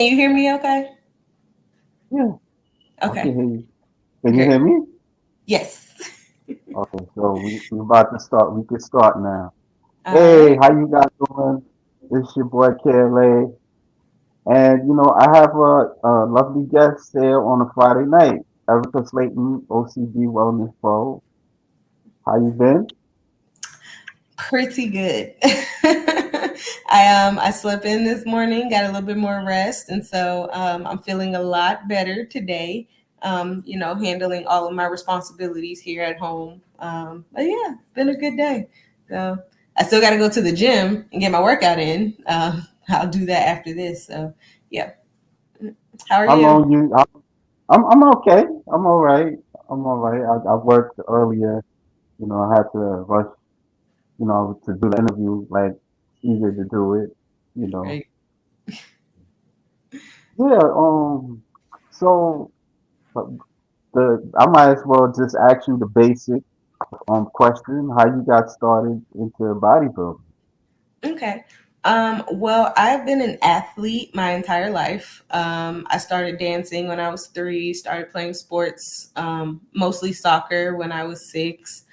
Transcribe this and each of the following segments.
Can you hear me okay? Yeah, I can Okay, hear you. Can you great. hear me? Yes. Okay, so we about to start. We can start now. All Hey, right. how you guys doing? It's your boy KLA, and I have a lovely guest here on a Friday night. Ericka Slaton, OCB Wellness Pro. How you been? Pretty good. I slept in this morning, got a little bit more rest, and so I'm feeling a lot better today. Handling all of my responsibilities here at home. But yeah, it's been a good day. So I still got to go to the gym and get my workout in. I'll do that after this. So yeah. How are How you? long you? I'm okay. I'm all right. I'm all right. I worked earlier. I had to rush. To do the interview. Like easier to do it. You know. Right. Yeah. So. I might as well just ask you the basic question: how you got started into bodybuilding? Okay. Well, I've been an athlete my entire life. I started dancing when I was 3, started playing sports, mostly soccer when I was 6,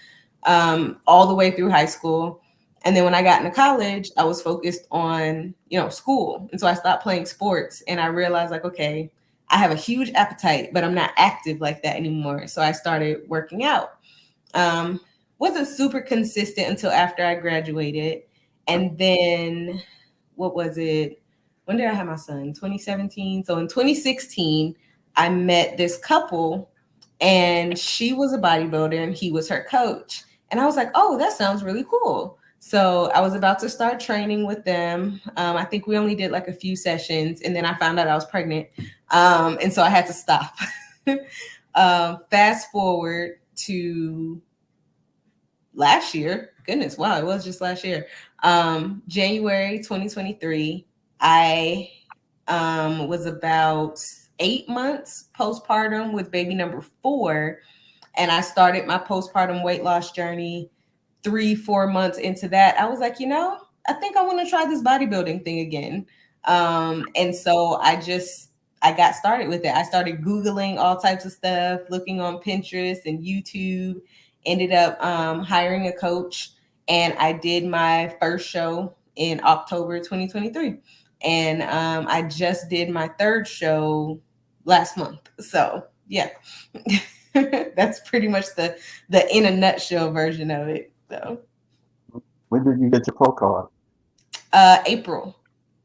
all the way through high school. And then when I got into college, I was focused on, school. And so I stopped playing sports and I realized like, okay, I have a huge appetite, but I'm not active like that anymore. So I started working out. Um, wasn't super consistent until after I graduated. And then what was it? When did I have my son? 2017. So in 2016, I met this couple and she was a bodybuilder and he was her coach. And I was like, oh, that sounds really cool. So I was about to start training with them. I think we only did like a few sessions and then I found out I was pregnant. And so I had to stop. Fast forward to last year. Goodness, wow, it was just last year. January 2023, I was about 8 months postpartum with baby number 4. And I started my postpartum weight loss journey 3, 4 months into that. I was like, I think I want to try this bodybuilding thing again. And so I got started with it. I started Googling all types of stuff, looking on Pinterest and YouTube, ended up hiring a coach, and I did my first show in October 2023. And I just did my third show last month. So yeah, that's pretty much the in a nutshell version of it. So When did you get your pro card? April,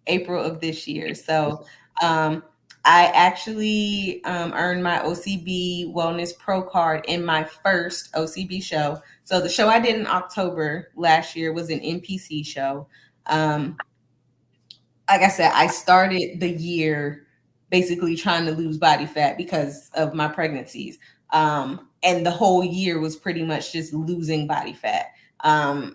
April of this year. So um, I actually earned my OCB Wellness Pro card in my first OCB show. So the show I did in October last year was an NPC show. Um, like I said, I started the year basically trying to lose body fat because of my pregnancies. And the whole year was pretty much just losing body fat.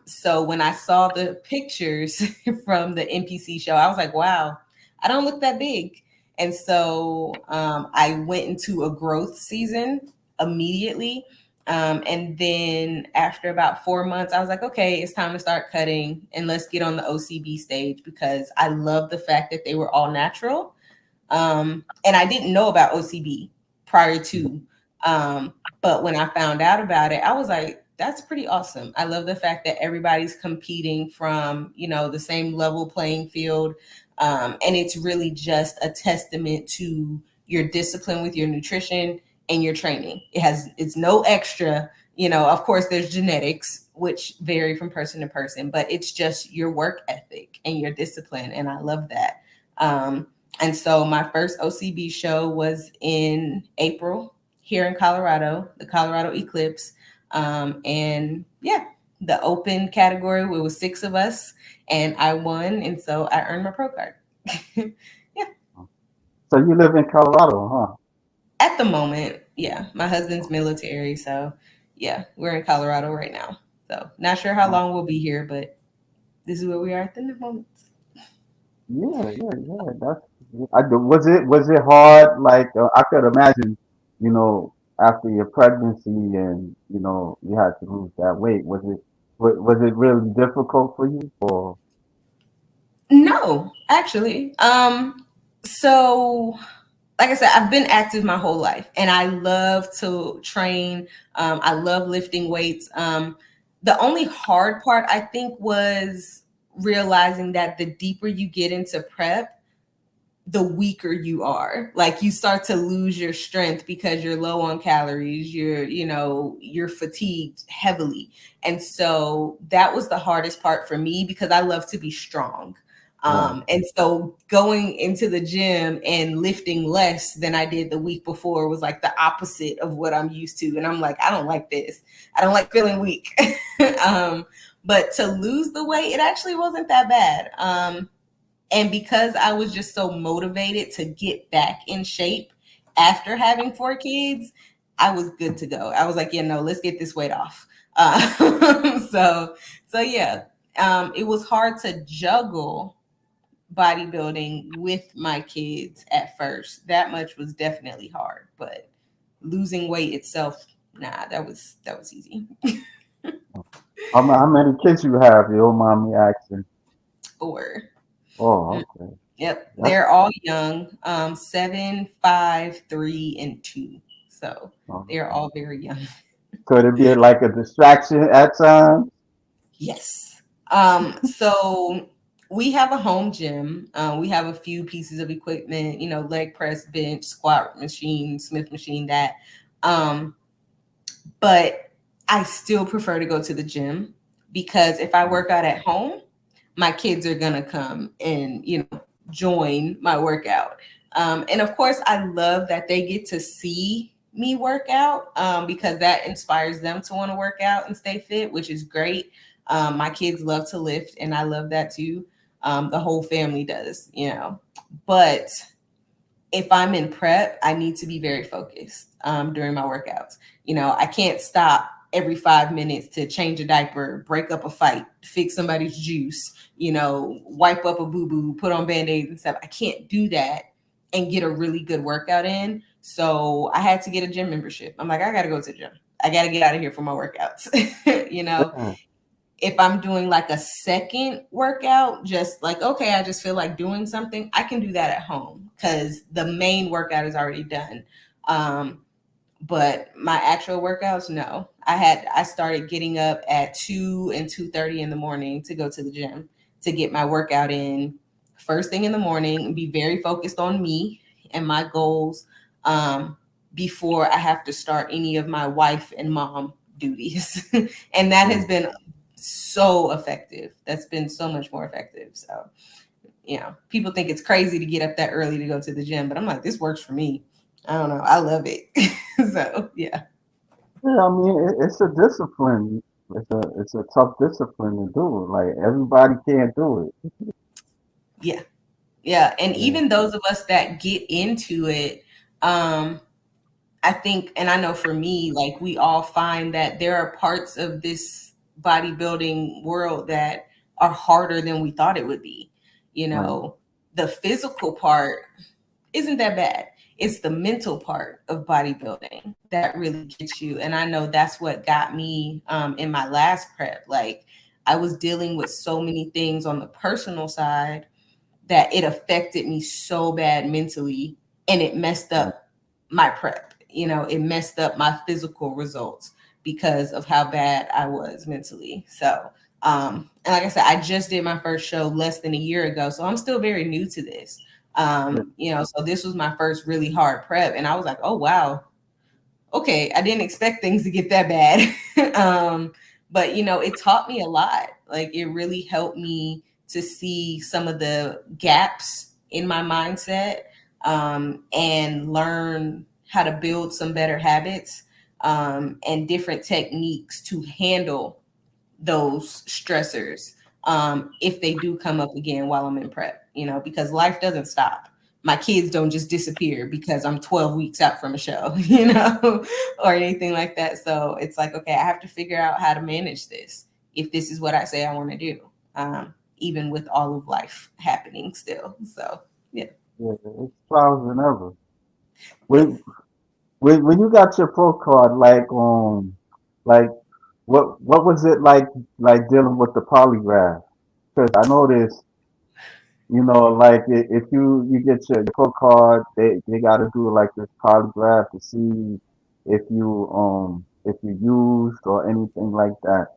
So when I saw the pictures from the NPC show, I was like, wow, I don't look that big. And so I went into a growth season immediately. And then after about 4 months, I was like, okay, it's time to start cutting and let's get on the OCB stage because I love the fact that they were all natural. And I didn't know about OCB prior to. But when I found out about it, I was like, that's pretty awesome. I love the fact that everybody's competing from, the same level playing field. And it's really just a testament to your discipline with your nutrition and your training. It's no extra, of course there's genetics which vary from person to person, but it's just your work ethic and your discipline. And I love that. And so my first OCB show was in April here in Colorado, the Colorado Eclipse. And yeah, the open category, it was 6 of us and I won. And so I earned my pro card. Yeah. So you live in Colorado, huh? At the moment, yeah, my husband's military. So yeah, we're in Colorado right now. So not sure how Uh, long we'll be here, but this is where we are at the moment. yeah, yeah, yeah. Was it hard? Like I could imagine, after your pregnancy and you had to lose that weight. Was it really difficult for you? Or No, actually. So, like I said, I've been active my whole life and I love to train. I love lifting weights. The only hard part, I think, was realizing that the deeper you get into prep, the weaker you are. Like you start to lose your strength because you're low on calories, you're fatigued heavily. And so that was the hardest part for me because I love to be strong. Right. And so going into the gym and lifting less than I did the week before was like the opposite of what I'm used to. And I'm like, I don't like this. I don't like feeling weak. But to lose the weight, it actually wasn't that bad. And because I was just so motivated to get back in shape after having 4 kids, I was good to go. I was like, yeah, no, let's get this weight off. So, so yeah, it was hard to juggle bodybuilding with my kids at first. That much was definitely hard, but losing weight itself, nah, that was easy. How many kids you have? You don't mind me asking. 4. Oh, okay. Yep, That's they're all young, 7, 5, 3, and 2. So they're okay. all very young. Could it be like a distraction at times? Yes. So we have a home gym. We have a few pieces of equipment, leg press, bench, squat machine, Smith machine, that. Um, but I still prefer to go to the gym because if I work out at home, my kids are gonna come and join my workout. And of course, I love that they get to see me work out because that inspires them to want to work out and stay fit, which is great. My kids love to lift, and I love that too. The whole family does. But if I'm in prep, I need to be very focused during my workouts. I can't stop every 5 minutes to change a diaper, break up a fight, fix somebody's juice, wipe up a boo boo, put on band aids and stuff. I can't do that and get a really good workout in. So I had to get a gym membership. I'm like, I got to go to the gym. I got to get out of here for my workouts. you know, Yeah, if I'm doing like a second workout, just like, okay, I just feel like doing something, I can do that at home because the main workout is already done. Um, but my actual workouts, no. I started getting up at 2 and 2:30 in the morning to go to the gym to get my workout in first thing in the morning and be very focused on me and my goals before I have to start any of my wife and mom duties. And that has yeah, been so effective. That's been so much more effective. So, people think it's crazy to get up that early to go to the gym, but I'm like, this works for me. I don't know. I love it. So, yeah. yeah. I mean, it's a discipline. It's a tough discipline to do. Like everybody can't do it. Yeah. Yeah. And Yeah, even those of us that get into it, um, I think, and I know for me, like we all find that there are parts of this bodybuilding world that are harder than we thought it would be. You right. know, the physical part isn't that bad. It's the mental part of bodybuilding that really gets you. And I know that's what got me in my last prep. Like I was dealing with so many things on the personal side that it affected me so bad mentally and it messed Right. up my prep. It messed up my physical results because of how bad I was mentally. So, and like I said, I just did my first show less than a year ago. So I'm still very new to this. Yeah, So this was my first really hard prep. And I was like, oh, wow, okay, I didn't expect things to get that bad. But it taught me a lot. Like it really helped me to see some of the gaps in my mindset and learn how to build some better habits and different techniques to handle those stressors if they do come up again while I'm in prep, because life doesn't stop. My kids don't just disappear because I'm 12 weeks out from a show, or anything like that. So it's like, okay, I have to figure out how to manage this if this is what I say I want to do, even with all of life happening still. So, yeah. yeah. It's trials and ever. When Yes. when you got your pro card, like what was it like dealing with the polygraph? Because I noticed. like if you get your pro card, they got to do like this polygraph to see if you used or anything like that.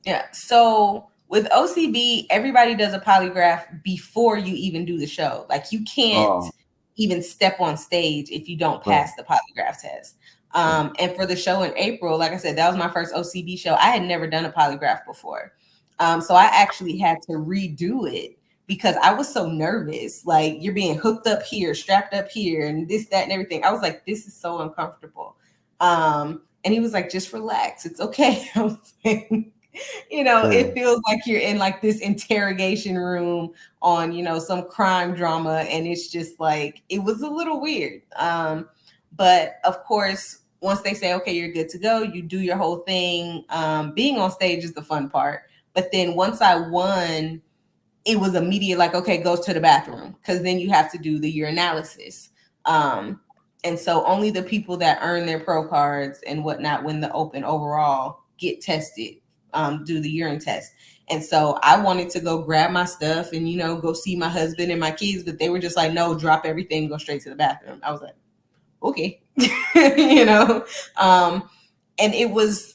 Yeah. So with OCB, everybody does a polygraph before you even do the show. Like you can't Oh, even step on stage if you don't right, pass the polygraph test. right, And for the show in April, like I said, that was my first OCB show. I had never done a polygraph before. So I actually had to redo it because I was so nervous. Like you're being hooked up here, strapped up here, and this, that, and everything. I was like, this is so uncomfortable. And he was like, just relax. It's okay. I was like, yeah, it feels like you're in like this interrogation room on, some crime drama. And it's just like, it was a little weird. But of course, once they say, okay, you're good to go, you do your whole thing. Being on stage is the fun part. But then once I won, it was immediate, like, okay, go to the bathroom, because then you have to do the urinalysis. Um, and so only the people that earn their pro cards and whatnot win the open overall get tested, do the urine test. And so I wanted to go grab my stuff and, go see my husband and my kids, but they were just like, no, drop everything, go straight to the bathroom. I was like, okay. you know, um, and it was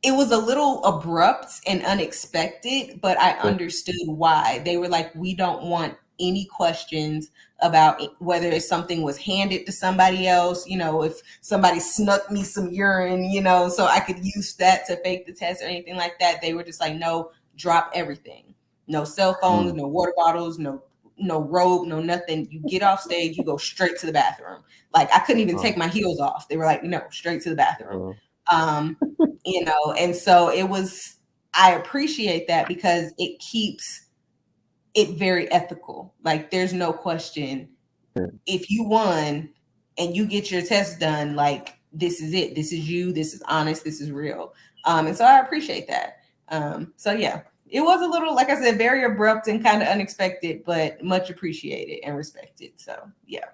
a little abrupt and unexpected, but I yeah, understood why. They were like, we don't want any questions about whether if something was handed to somebody else, if somebody snuck me some urine, so I could use that to fake the test or anything like that. They were just like, no, drop everything. No cell phones, mm, no water bottles, no robe, no nothing. You get off stage, you go straight to the bathroom. Like I couldn't even take oh, my heels off. They were like, no, straight to the bathroom. uh, Um, and so I appreciate that because it keeps it very ethical. Like there's no question. yeah, If you won and you get your test done, like this is it. This is you. This is honest. This is real. And so I appreciate that. So yeah, it was a little, like I said, very abrupt and kind of unexpected, but much appreciated and respected. So yeah.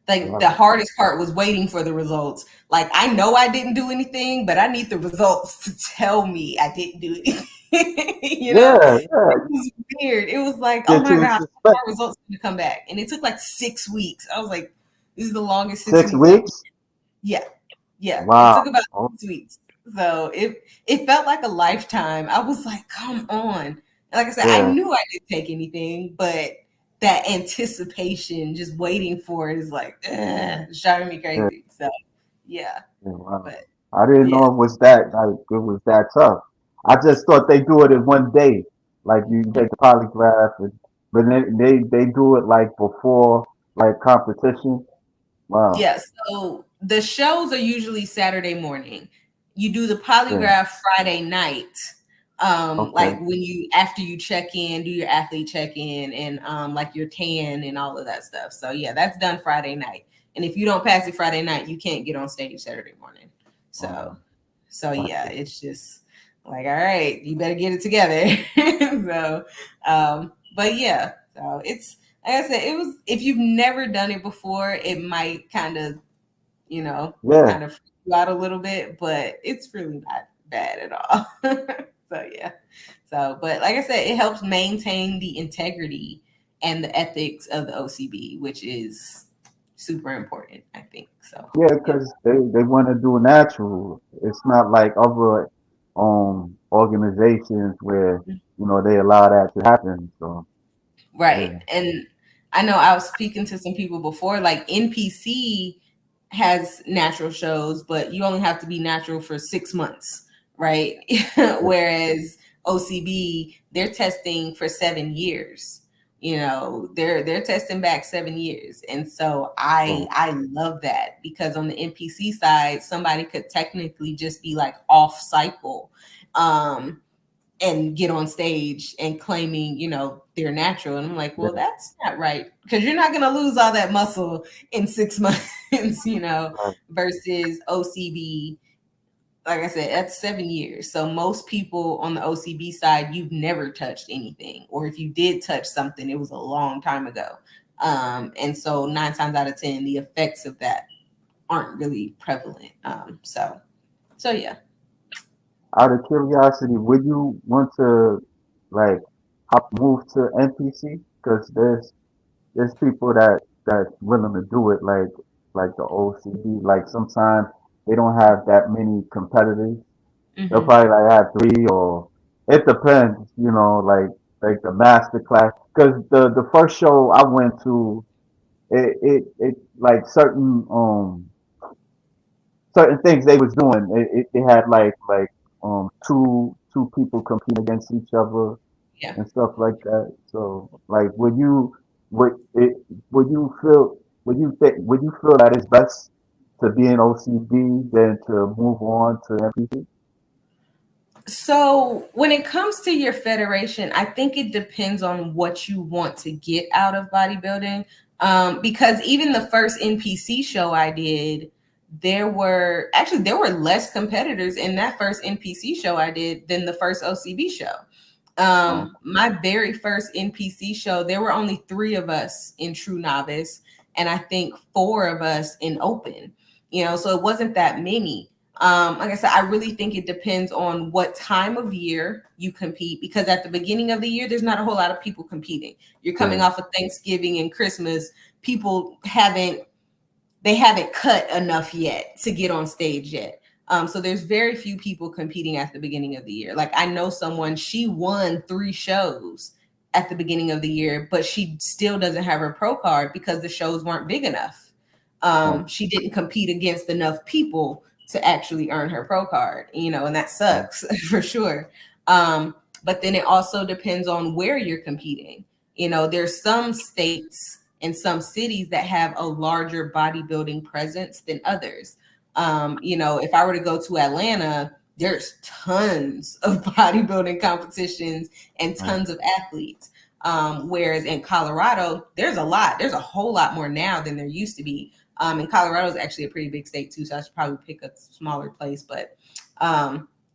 Like the wow. hardest part was waiting for the results. Like I know I didn't do anything, but I need the results to tell me I didn't do anything. Yeah, yeah. It was weird. It was like, oh Get my you gosh, suspect our results going to come back, and it took like 6 weeks. I was like, this is the longest six six weeks ever. weeks. Yeah, yeah. It Wow. took about Oh, 6 weeks, so it felt like a lifetime. I was like, come on. And like I said, I yeah, knew I didn't take anything, but that anticipation, just waiting for it, is like, it's driving me yeah, crazy. So yeah, yeah. Wow. but I didn't yeah, know it was that tough. I just thought they do it in one day. Like you take the polygraph, but they do it like before like competition. Wow. yeah. So the shows are usually Saturday morning. You do the Yeah. polygraph Friday night. Okay. Like when you after you check in, do your athlete check in and like your tan and all of that stuff. So yeah, that's done Friday night. And if you don't pass it Friday night, you can't get on stage Saturday morning. So Um, so yeah, gotcha. it's just like, all right, you better get it together. So but yeah, so it's like I said, it was, if you've never done it before, it might kind of, Yeah. kind of freak you out a little bit, but it's really not bad at all. So yeah. So, but like I said, it helps maintain the integrity and the ethics of the OCB, which is super important, I think. So Yeah, yeah. because they want to do natural. It's not like other organizations where they allow that to happen. So Right. yeah, And I know I was speaking to some people before, like NPC has natural shows, but you only have to be natural for 6 months, right? yeah, Whereas OCB, they're testing for 7 years. They're testing back 7 years. And so I oh, I love that because on the NPC side, somebody could technically just be like off cycle. And get on stage and claiming, they're natural. And I'm like, well, yeah, that's not right. Because you're not going to lose all that muscle in 6 months, right, versus OCB. Like I said, that's 7 years. So most people on the OCB side, you've never touched anything. Or if you did touch something, it was a long time ago. And so 9 times out of 10, the effects of that aren't really prevalent. So yeah. out of curiosity, would you want to like move to NPC? because there's people that's willing to do it like the OCB. Like sometimes they don't have that many competitors. They'll Hmm. probably like have three or it depends, like the master class. Because the first show I went to, it like certain things they was doing. They had two people competing against each other Yeah. and stuff like that. So like would it would you feel that it's best to be in OCB than to move on to NPC? So when it comes to your federation, I think it depends on what you want to get out of bodybuilding. Because even the first NPC show I did, there were less competitors in that first NPC show I did than the first OCB show. Oh, My very first NPC show, there were only three of us in True Novice, and I think four of us in Open. So it wasn't that many. Like I said, I really think it depends on what time of year you compete, because at the beginning of the year, there's not a whole lot of people competing. You're coming yeah, off of Thanksgiving and Christmas. People haven't cut enough yet to get on stage yet. So there's very few people competing at the beginning of the year. Like I know someone, she won 3 shows at the beginning of the year, but she still doesn't have her pro card because the shows weren't big enough. right, She didn't compete against enough people to actually earn her pro card, and that right, sucks for sure. But then it also depends on where you're competing. There's some states and some cities that have a larger bodybuilding presence than others. If I were to go to Atlanta, there's tons of bodybuilding competitions and right, tons of athletes. Whereas in Colorado, there's a whole lot more now than there used to be. And Colorado is actually a pretty big state too, so I should probably pick a smaller place. But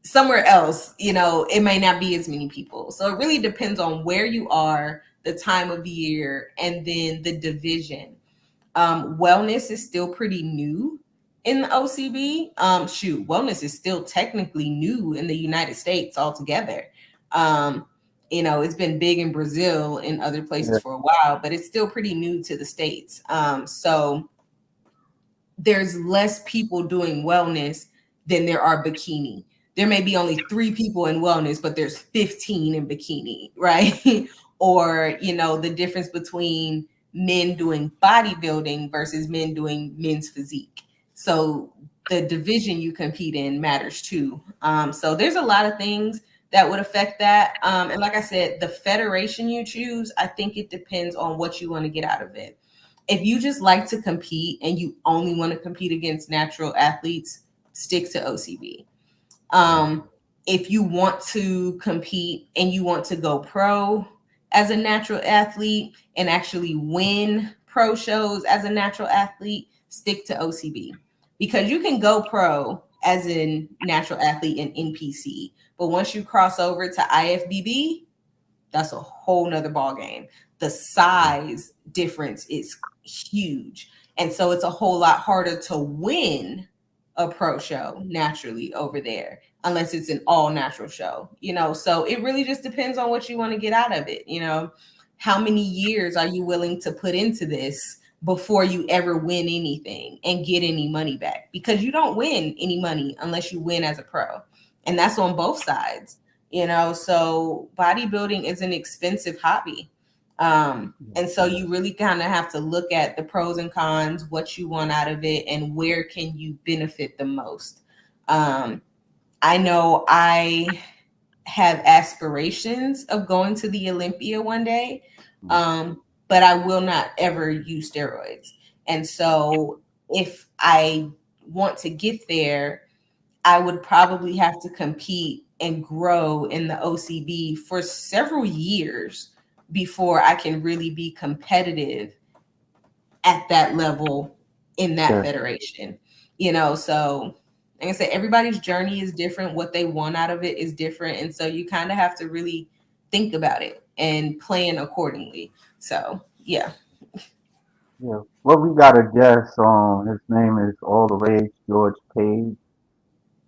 somewhere else, it may not be as many people. So it really depends on where you are, the time of year, and then the division. Wellness is still pretty new in the OCB. Wellness is still technically new in the United States altogether. Um, it's been big in Brazil and other yeah, places for a while, but it's still pretty new to the States. So there's less people doing wellness than there are bikini. There may be only 3 people in wellness, but there's 15 in bikini, right? Or, the difference between men doing bodybuilding versus men doing men's physique. So the division you compete in matters too. So there's a lot of things that would affect that. And like I said, the federation you choose, I think it depends on what you want to get out of it. If you just like to compete and you only want to compete against natural athletes, stick to OCB. right, If you want to compete and you want to go pro as a natural athlete and actually win pro shows as a natural athlete, stick to OCB, because you can go pro as a natural athlete in NPC, but once you cross over to IFBB, that's a whole nother ball game. The yeah, size difference is huge. And so it's a whole lot harder to win a pro show naturally over there unless it's an all natural show. So it really just depends on what you want to get out of it. How many years are you willing to put into this before you ever win anything and get any money back? Because you don't win any money unless you win as a pro. And that's on both sides. So bodybuilding is an expensive hobby. yeah, And so yeah, you really kind of have to look at the pros and cons, what you want out of it, and where can you benefit the most. um, I know I have aspirations of going to the Olympia one day, mm, um, but I will not ever use steroids. And so if I want to get there, I would probably have to compete and grow in the OCB for several years before I can really be competitive at that level in that yeah, federation. So like I said, everybody's journey is different. What they want out of it is different. And so you kind of have to really think about it and plan accordingly. So yeah. yeah. Well, we got a guest. His name is All the Rage George Page.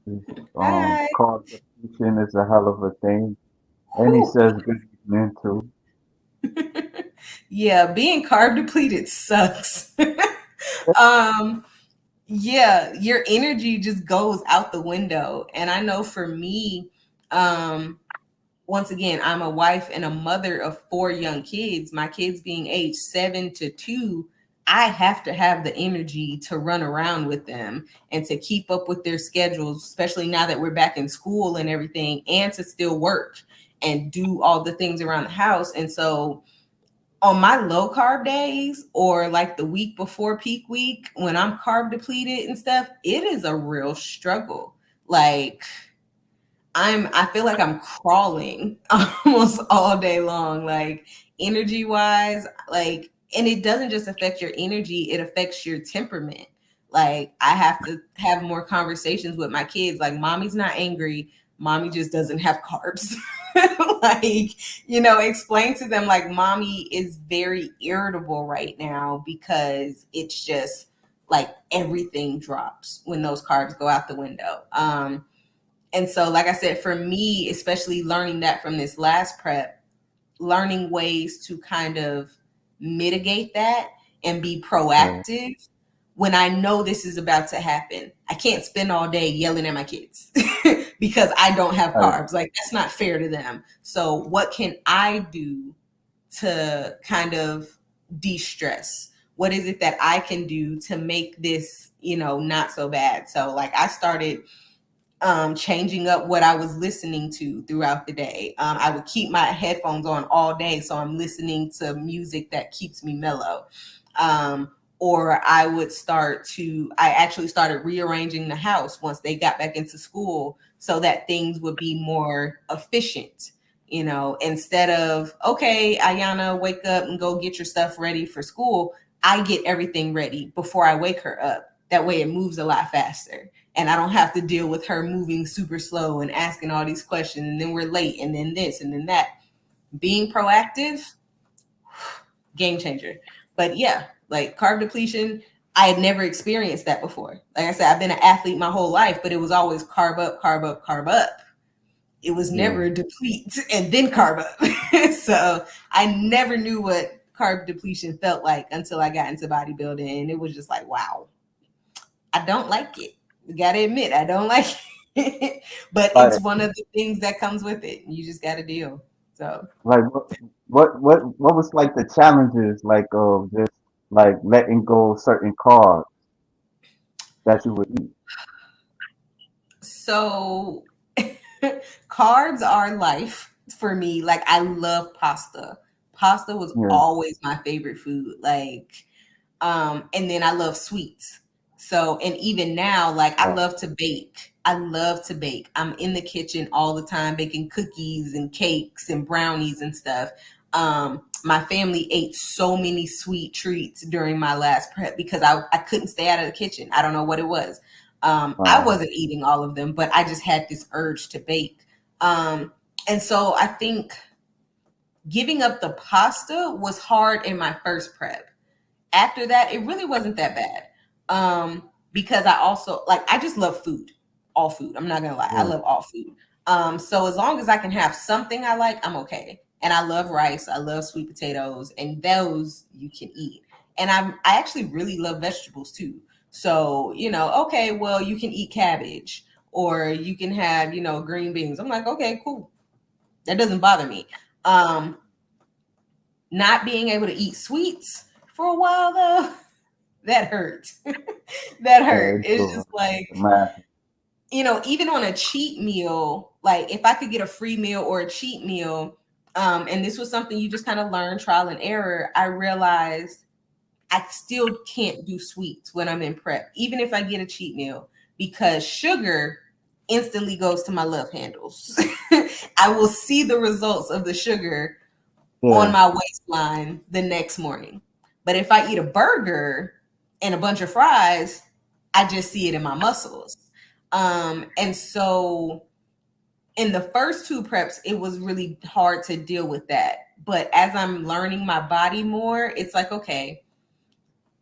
His Hi. qualification is a hell of a thing, and he Whew. says good evening too. Yeah, being carb depleted sucks. um, yeah, your energy just goes out the window. And I know for me, um, once again, I'm a wife and a mother of 4 young kids. My kids being aged 7 to 2, I have to have the energy to run around with them and to keep up with their schedules, especially now that we're back in school and everything, and to still work and do all the things around the house. And so on my low carb days or like the week before peak week, when I'm carb depleted and stuff, it is a real struggle. Like, I feel like I'm crawling almost all day long, like energy wise, like, and it doesn't just affect your energy, it affects your temperament. Like, I have to have more conversations with my kids. Like, mommy's not angry, mommy just doesn't have carbs. Like, explain to them, like, mommy is very irritable right now because it's just like everything drops when those carbs go out the window. And so, like I said, for me, especially learning that from this last prep, learning ways to kind of mitigate that and be Right. proactive when I know this is about to happen. I can't spend all day yelling at my kids because I don't have Right. carbs. Like, that's not fair to them. So, what can I do to kind of de-stress? What is it that I can do to make this, not so bad? So, like, I started changing up what I was listening to throughout the day. I would keep my headphones on all day, so I'm listening to music that keeps me mellow. Or I actually started rearranging the house once they got back into school so that things would be more efficient. Instead of, okay, Ayana, wake up and go get your stuff ready for school, I get everything ready before I wake her up. That way it moves a lot faster and I don't have to deal with her moving super slow and asking all these questions, and then we're late, and then this and then that. Being proactive, game changer. But yeah, like carb depletion, I had never experienced that before. Like I said, I've been an athlete my whole life, but it was always carb up, carb up, carb up. It was Yeah. never deplete and then carb up. So I never knew what carb depletion felt like until I got into bodybuilding, and it was just like, wow, I don't like it. You gotta admit, I don't like it. But it's Like, one of the things that comes with it. You just gotta deal. So like what was like the challenges like of just like letting go of certain carbs that you would eat? so carbs are life for me. Like, I love pasta. Pasta was Yeah. always my favorite food. Like, and then I love sweets. So, and even now, like, I Right. love to bake. I love to bake. I'm in the kitchen all the time baking cookies and cakes and brownies and stuff. My family ate so many sweet treats during my last prep because I couldn't stay out of the kitchen. I don't know what it was. I Right. wasn't eating all of them, but I just had this urge to bake. Um, and so I think giving up the pasta was hard in my first prep. After that, it really wasn't that bad. Because I also, like, I just love food, all food. I'm not gonna lie, I Yeah. love all food. So as long as I can have something I like, I'm okay. And I love rice, I love sweet potatoes, and those you can eat. And I actually really love vegetables too. So, okay, well, you can eat cabbage or you can have, green beans. I'm like, okay, cool. That doesn't bother me. Um, Not being able to eat sweets for a while though, that hurt. That Yeah. hurt. It's It's true. just like, Man. even on a cheat meal, like if I could get a free meal or a cheat meal, and this was something you just kind of learn trial and error, I realized I still can't do sweets when I'm in prep, even if I get a cheat meal, because sugar instantly goes to my love handles. I will see the results of the sugar on Yeah. my waistline the next morning. But if I eat a burger and a bunch of fries, I just see it in my muscles. And so in the first two preps, it was really hard to deal with that. But as I'm learning my body more, it's like, okay,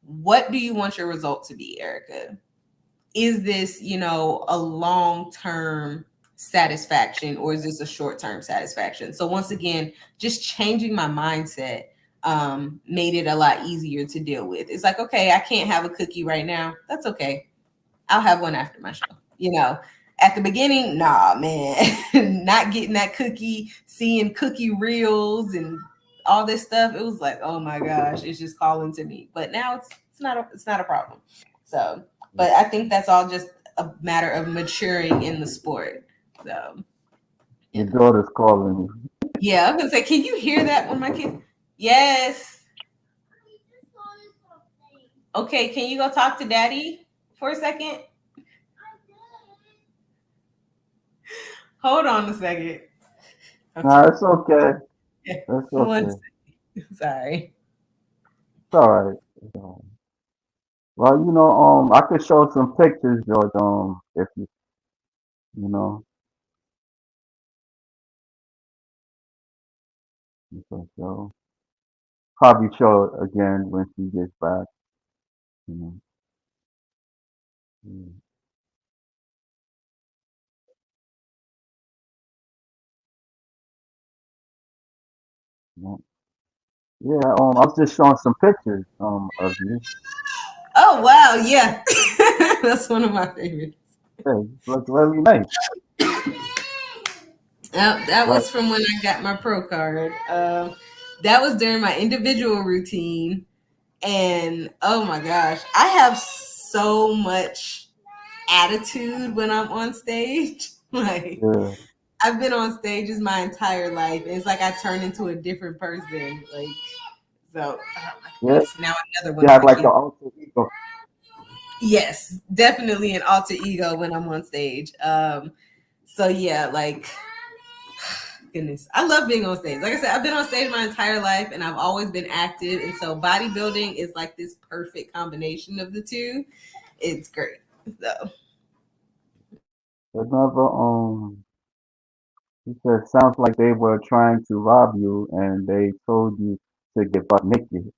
what do you want your result to be, Ericka? Is this, a long-term satisfaction or is this a short-term satisfaction? So once again, just changing my mindset. made it a lot easier to deal with. It's like, okay, I can't have a cookie right now. That's okay. I'll have one after my show. At the beginning, nah, man, not getting that cookie, seeing cookie reels and all this stuff. It was like, oh my gosh, it's just calling to me. But now it's not a problem. So, but I think that's all just a matter of maturing in the sport. So, Your daughter's calling me. yeah, I'm gonna say, can you hear that when my kid? Yes. Okay, can you go talk to daddy for a second? Hold on a second. Okay. Nah, it's okay. It's One okay. second. Sorry. It's all right. Well, I could show some pictures, George. If you know, you can show. Probably show it again when she gets back. You know. Mm, Yeah, yeah. I was just showing some pictures, of you. Oh wow, yeah. That's one of my favorites. Yeah, you look very nice. That Right. was from when I got my pro card. That was during my individual routine. And oh my gosh, I have so much attitude when I'm on stage. Like, Yeah. I've been on stages my entire life. And it's like I turn into a different person. Like, so, oh my Yeah. goodness. Now another one You of have my like an kids. alter ego. Yes, definitely an alter ego when I'm on stage. So yeah, like, goodness, I love being on stage. Like I said, I've been on stage my entire life and I've always been active. And so bodybuilding is like this perfect combination of the two. It's great. So Another he said sounds like they were trying to rob you and they told you to get butt naked.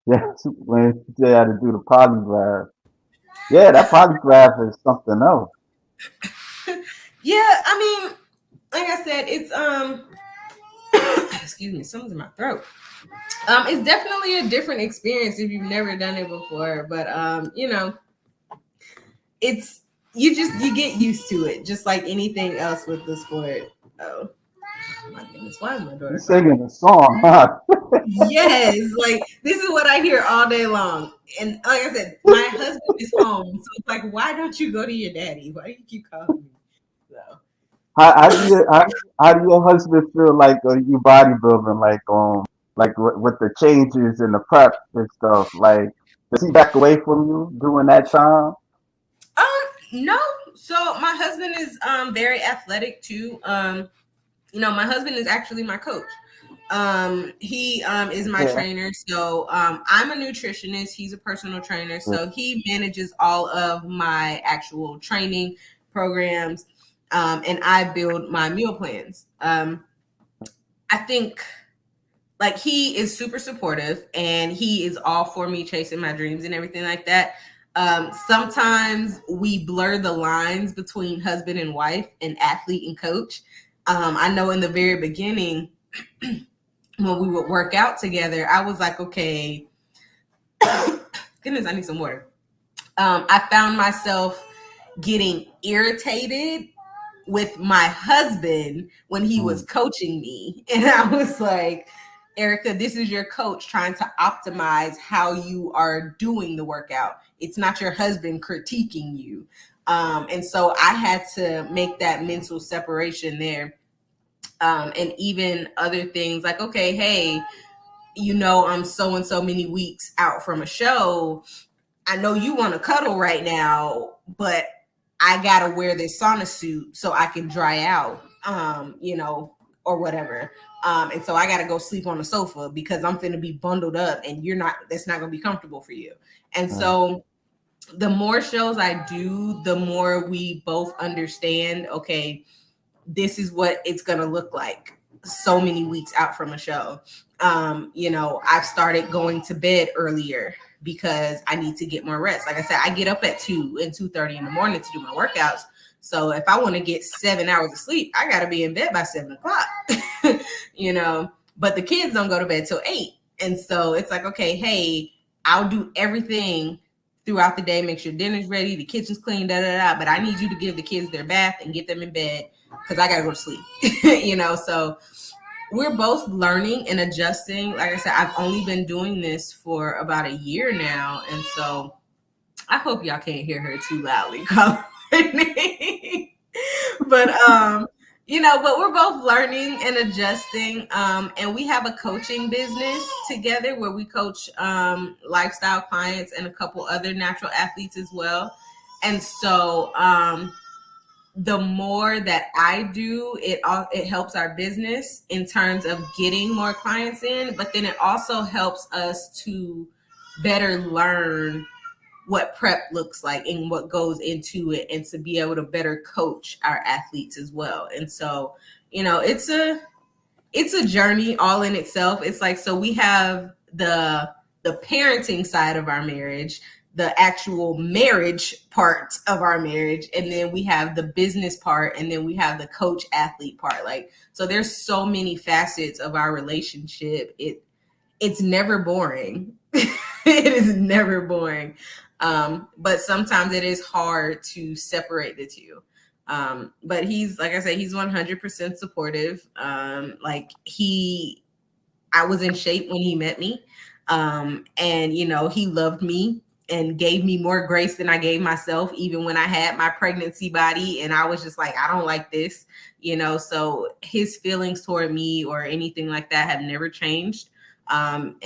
Yes, when they had to do the polygraph. Yeah, that polygraph is something else. yeah, I mean, like I said, it's excuse me, something's in my throat. It's definitely a different experience if you've never done it before, but it's you get used to it, just like anything else with the sport. Oh my goodness, why is my You daughter calling me? singing a song, huh? Yes, like this is what I hear all day long. And like I said, my husband is home, so it's like, why don't you go to your daddy? Why do you keep calling me? So How do your husband feel like you bodybuilding, like with the changes and the prep and stuff? Like, does he back away from you during that time? no. So my husband is very athletic too. My husband is actually my coach. He is my Yeah, trainer. So I'm a nutritionist. He's a personal trainer. yeah, So he manages all of my actual training programs. And I build my meal plans. I think like he is super supportive and he is all for me chasing my dreams and everything like that. Sometimes we blur the lines between husband and wife and athlete and coach. I know in the very beginning, when we would work out together, I was like, okay, goodness, I need some water. I found myself getting irritated with my husband when he was mm, coaching me. And I was like, Ericka, this is your coach trying to optimize how you are doing the workout. It's not your husband critiquing you. And so I had to make that mental separation there. And even other things like, okay, hey, I'm so and so many weeks out from a show. I know you want to cuddle right now, but I gotta wear this sauna suit so I can dry out, or whatever. And so I gotta go sleep on the sofa because I'm finna be bundled up and that's not gonna be comfortable for you. And right, so the more shows I do, the more we both understand, okay, this is what it's gonna look like so many weeks out from a show. I've started going to bed earlier because I need to get more rest. Like I said, I get up at 2 and 2:30 in the morning to do my workouts. So if I want to get 7 hours of sleep, I gotta be in bed by 7 o'clock. But the kids don't go to bed till 8. And so it's like, okay, hey, I'll do everything throughout the day, make sure dinner's ready, the kitchen's clean, but I need you to give the kids their bath and get them in bed because I gotta go to sleep. So we're both learning and adjusting. Like I said, I've only been doing this for about a year now, and so I hope y'all can't hear her too loudly calling me. But but we're both learning and adjusting. And we have a coaching business together where we coach lifestyle clients and a couple other natural athletes as well. And so the more that I do, it helps our business in terms of getting more clients in, but then it also helps us to better learn what prep looks like and what goes into it, and to be able to better coach our athletes as well. And so, it's a journey all in itself. It's like, so we have the parenting side of our marriage, the actual marriage part of our marriage, and then we have the business part, and then we have the coach athlete part. Like, so there's so many facets of our relationship. It's never boring. It is never boring. But sometimes it is hard to separate the two. But he's, like I said, he's 100% supportive. I was in shape when he met me. And he loved me and gave me more grace than I gave myself, even when I had my pregnancy body. And I was just like, I don't like this, so his feelings toward me or anything like that have never changed. And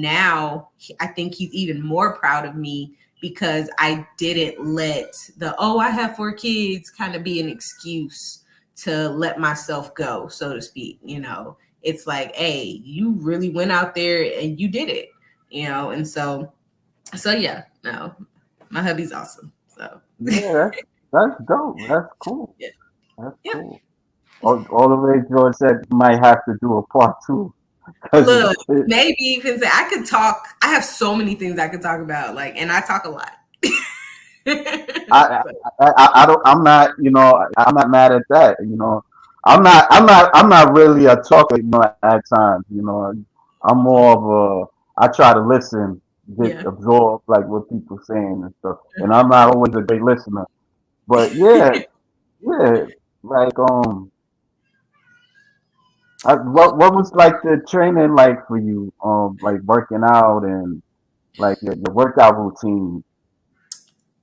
now I think he's even more proud of me because I didn't let I have 4 kids kind of be an excuse to let myself go, so to speak. It's like, hey, you really went out there and you did it, and so yeah, no, my hubby's awesome. So Yeah, that's dope. That's cool. yeah. That's cool. All the way George said you might have to do a part 2. Look, maybe even say I could talk. I have so many things I could talk about, and I talk a lot. I don't. I'm not. I'm not mad at that. I'm not really a talker. At times. I'm more of a. I try to listen, absorb like what people saying and stuff. And I'm not always a great listener. But yeah, like what was like the training like for you? Like working out and like your workout routine.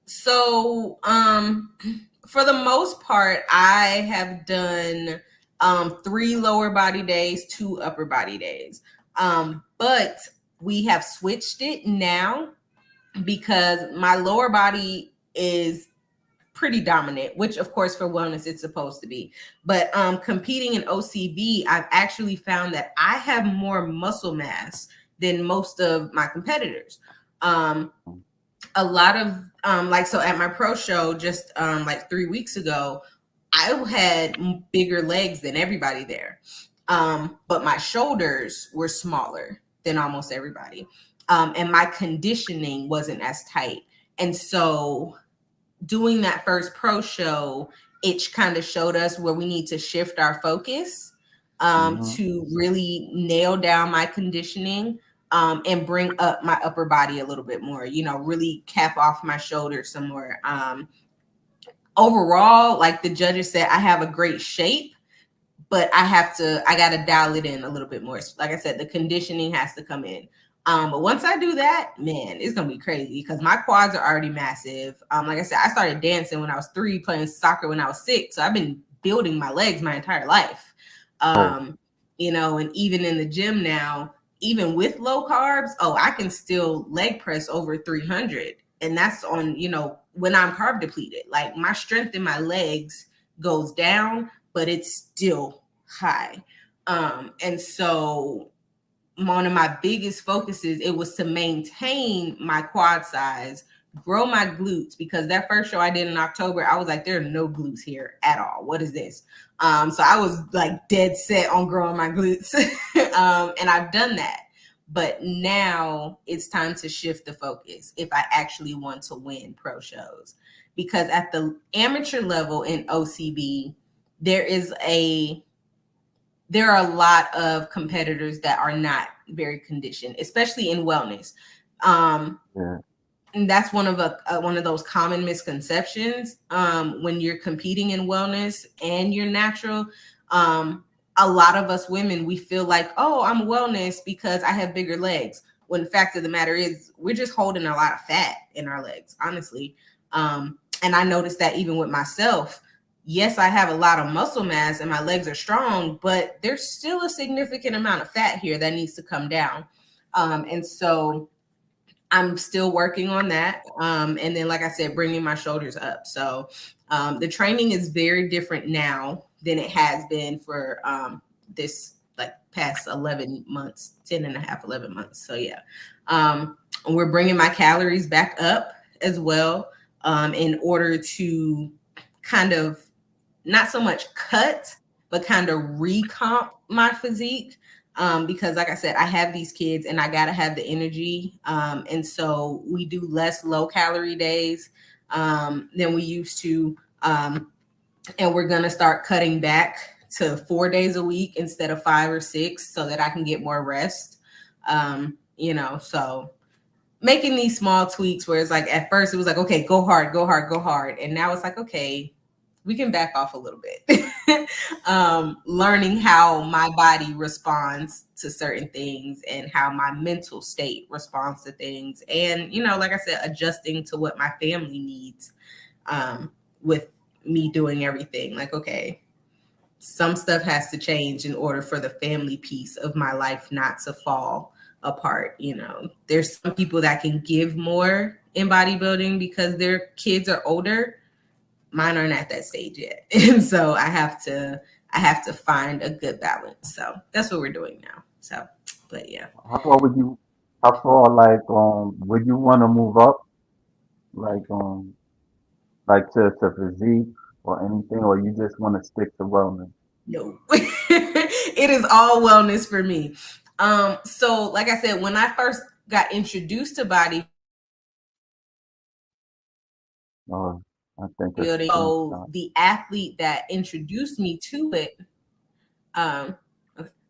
So, for the most part, I have done 3 lower body days, 2 upper body days. But we have switched it now because my lower body is pretty dominant, which of course for wellness it's supposed to be. But competing in OCB, I've actually found that I have more muscle mass than most of my competitors. A lot of so at my pro show just 3 weeks ago, I had bigger legs than everybody there. But my shoulders were smaller than almost everybody. And my conditioning wasn't as tight. And so doing that first pro show, it kind of showed us where we need to shift our focus to really nail down my conditioning and bring up my upper body a little bit more, really cap off my shoulders some more. Overall, like the judges said, I have a great shape, but I got to dial it in a little bit more. Like I said, the conditioning has to come in. But once I do that, man, it's going to be crazy because my quads are already massive. Like I said, I started dancing when I was 3, playing soccer when I was 6. So I've been building my legs my entire life. And even in the gym now, even with low carbs, I can still leg press over 300. And that's on, when I'm carb depleted. Like my strength in my legs goes down, but it's still high. And so one of my biggest focuses, it was to maintain my quad size, grow my glutes, because that first show I did in October, I was like, there are no glutes here at all. What is this? So I was like dead set on growing my glutes. And I've done that. But now it's time to shift the focus if I actually want to win pro shows. Because at the amateur level in OCB, there are a lot of competitors that are not very conditioned, especially in wellness. Um, Yeah. and that's one of those common misconceptions when you're competing in wellness and you're natural. A lot of us women, we feel like, oh, I'm wellness because I have bigger legs. When the fact of the matter is, we're just holding a lot of fat in our legs, honestly. And I noticed that even with myself. Yes, I have a lot of muscle mass and my legs are strong, but there's still a significant amount of fat here that needs to come down. And so I'm still working on that. And then, like I said, bringing my shoulders up. So the training is very different now than it has been for this like past 11 months, 10 and a half, 11 months. So yeah, we're bringing my calories back up as well in order to kind of not so much cut, but kind of recomp my physique. Because like I said, I have these kids and I got to have the energy. And so we do less low calorie days than we used to. And we're going to start cutting back to 4 days a week instead of 5 or 6 so that I can get more rest. So making these small tweaks where it's like, at first it was like, okay, go hard, go hard, go hard. And now it's like, okay, we can back off a little bit. Learning how my body responds to certain things and how my mental state responds to things. And, like I said, adjusting to what my family needs with me doing everything. Like, okay, some stuff has to change in order for the family piece of my life not to fall apart. There's some people that can give more in bodybuilding because their kids are older. Mine aren't at that stage yet. And so I have to find a good balance. So that's what we're doing now. So, but yeah. How far like would you want to move up like to physique or anything, or you just want to stick to wellness? No. It is all wellness for me. So like I said, when I first got introduced to bodybuilding, I think so the athlete that introduced me to it, so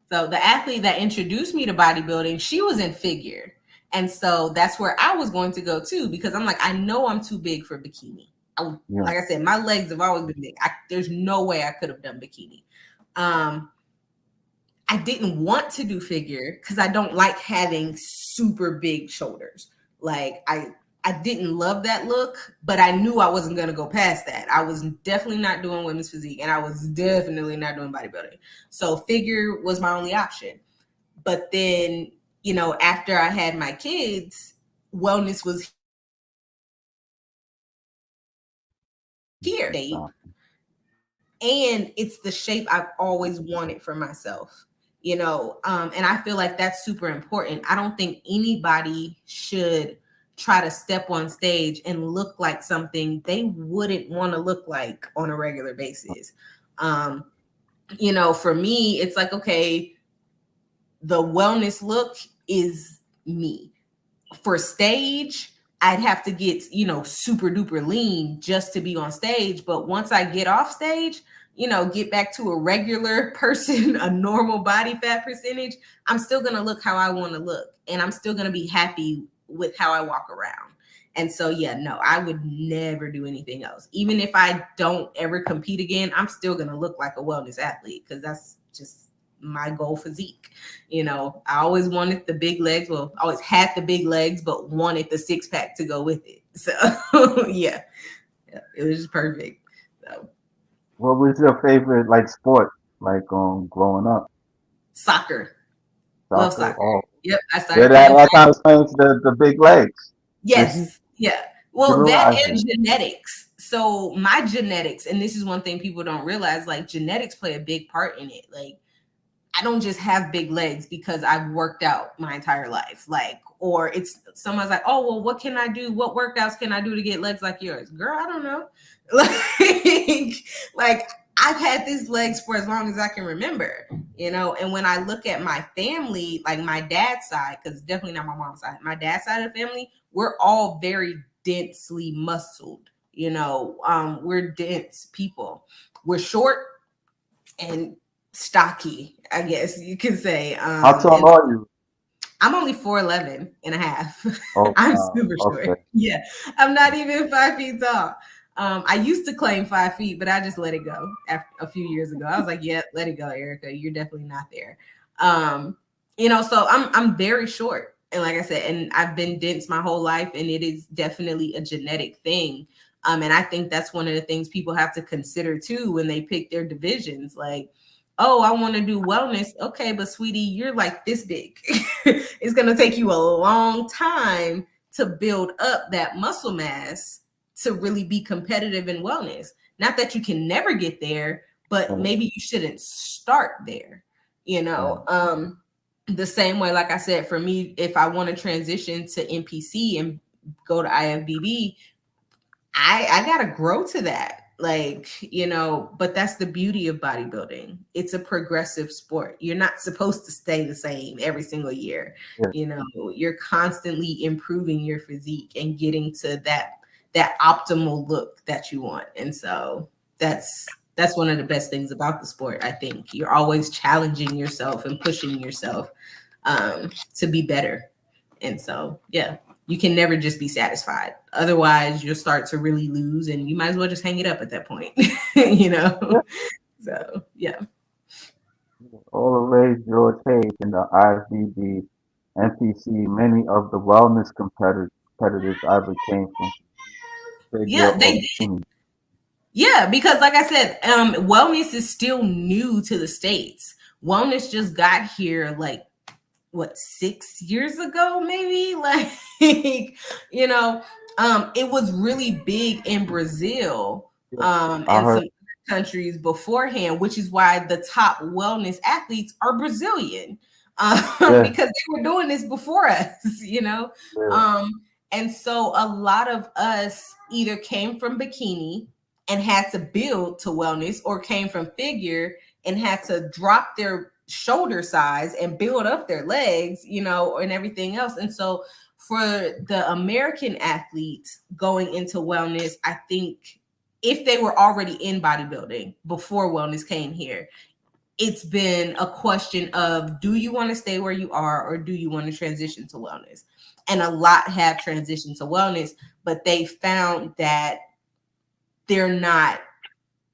the athlete that introduced me to bodybuilding, she was in figure. And so that's where I was going to go too, because I'm like, I know I'm too big for bikini. Like I said, my legs have always been big. There's no way I could have done bikini. I didn't want to do figure because I don't like having super big shoulders. Like I didn't love that look, but I knew I wasn't going to go past that. I was definitely not doing women's physique, and I was definitely not doing bodybuilding. So figure was my only option. But then, after I had my kids, wellness was here. And it's the shape I've always wanted for myself, and I feel like that's super important. I don't think anybody should try to step on stage and look like something they wouldn't want to look like on a regular basis. For me, it's like, okay, the wellness look is me. For stage, I'd have to get, super duper lean just to be on stage. But once I get off stage, get back to a regular person, a normal body fat percentage, I'm still going to look how I want to look. And I'm still going to be happy with how I walk around. And so, yeah, no, I would never do anything else. Even if I don't ever compete again, I'm still going to look like a wellness athlete because that's just my goal physique. I always wanted the big legs. Well, I always had the big legs, but wanted the 6-pack to go with it. So yeah, it was just perfect. So, what was your favorite like sport like growing up? Soccer. Love soccer. Oh. Yep, I started. That kind of explains the big legs. Yes. Yeah. Well, that and genetics. So my genetics, and this is one thing people don't realize, like genetics play a big part in it. Like I don't just have big legs because I've worked out my entire life. Like, or it's someone's like, oh, well, what can I do? What workouts can I do to get legs like yours? Girl, I don't know. Like I've had these legs for as long as I can remember, and when I look at my family, like my dad's side, because definitely not my mom's side, my dad's side of the family, we're all very densely muscled, we're dense people. We're short and stocky, I guess you could say. How tall are you? I'm only 4'11" and a half. Oh, I'm super short. okay. Yeah. I'm not even 5 feet tall. I used to claim 5 feet, but I just let it go after a few years ago. I was like, yeah, let it go, Ericka. You're definitely not there. So I'm very short. And like I said, and I've been dense my whole life, and it is definitely a genetic thing. And I think that's one of the things people have to consider too when they pick their divisions. Like, oh, I want to do wellness. Okay, but sweetie, you're like this big. It's going to take you a long time to build up that muscle mass to really be competitive in wellness. Not that you can never get there, but maybe you shouldn't start there. The same way, like I said, for me, if I want to transition to NPC and go to IFBB, I got to grow to that. But that's the beauty of bodybuilding. It's a progressive sport. You're not supposed to stay the same every single year. Yeah. You're constantly improving your physique and getting to that optimal look that you want. And so that's one of the best things about the sport. I think you're always challenging yourself and pushing yourself to be better. And so, yeah. You can never just be satisfied. Otherwise, you'll start to really lose, and you might as well just hang it up at that point. So, yeah. All the way George Hayes in the IFBB, NPC, many of the wellness competitors either came from figure Yeah, or they bikini. Yeah, because like I said, wellness is still new to the States. Wellness just got here like 6 years ago, maybe. It was really big in Brazil, I and heard. some countries beforehand, which is why the top wellness athletes are Brazilian, Yeah, because they were doing this before us. yeah, And so a lot of us either came from bikini and had to build to wellness, or came from figure and had to drop their shoulder size and build up their legs, and everything else. And so for the American athletes going into wellness, I think if they were already in bodybuilding before wellness came here, it's been a question of, do you want to stay where you are, or do you want to transition to wellness? And a lot have transitioned to wellness, but they found that they're not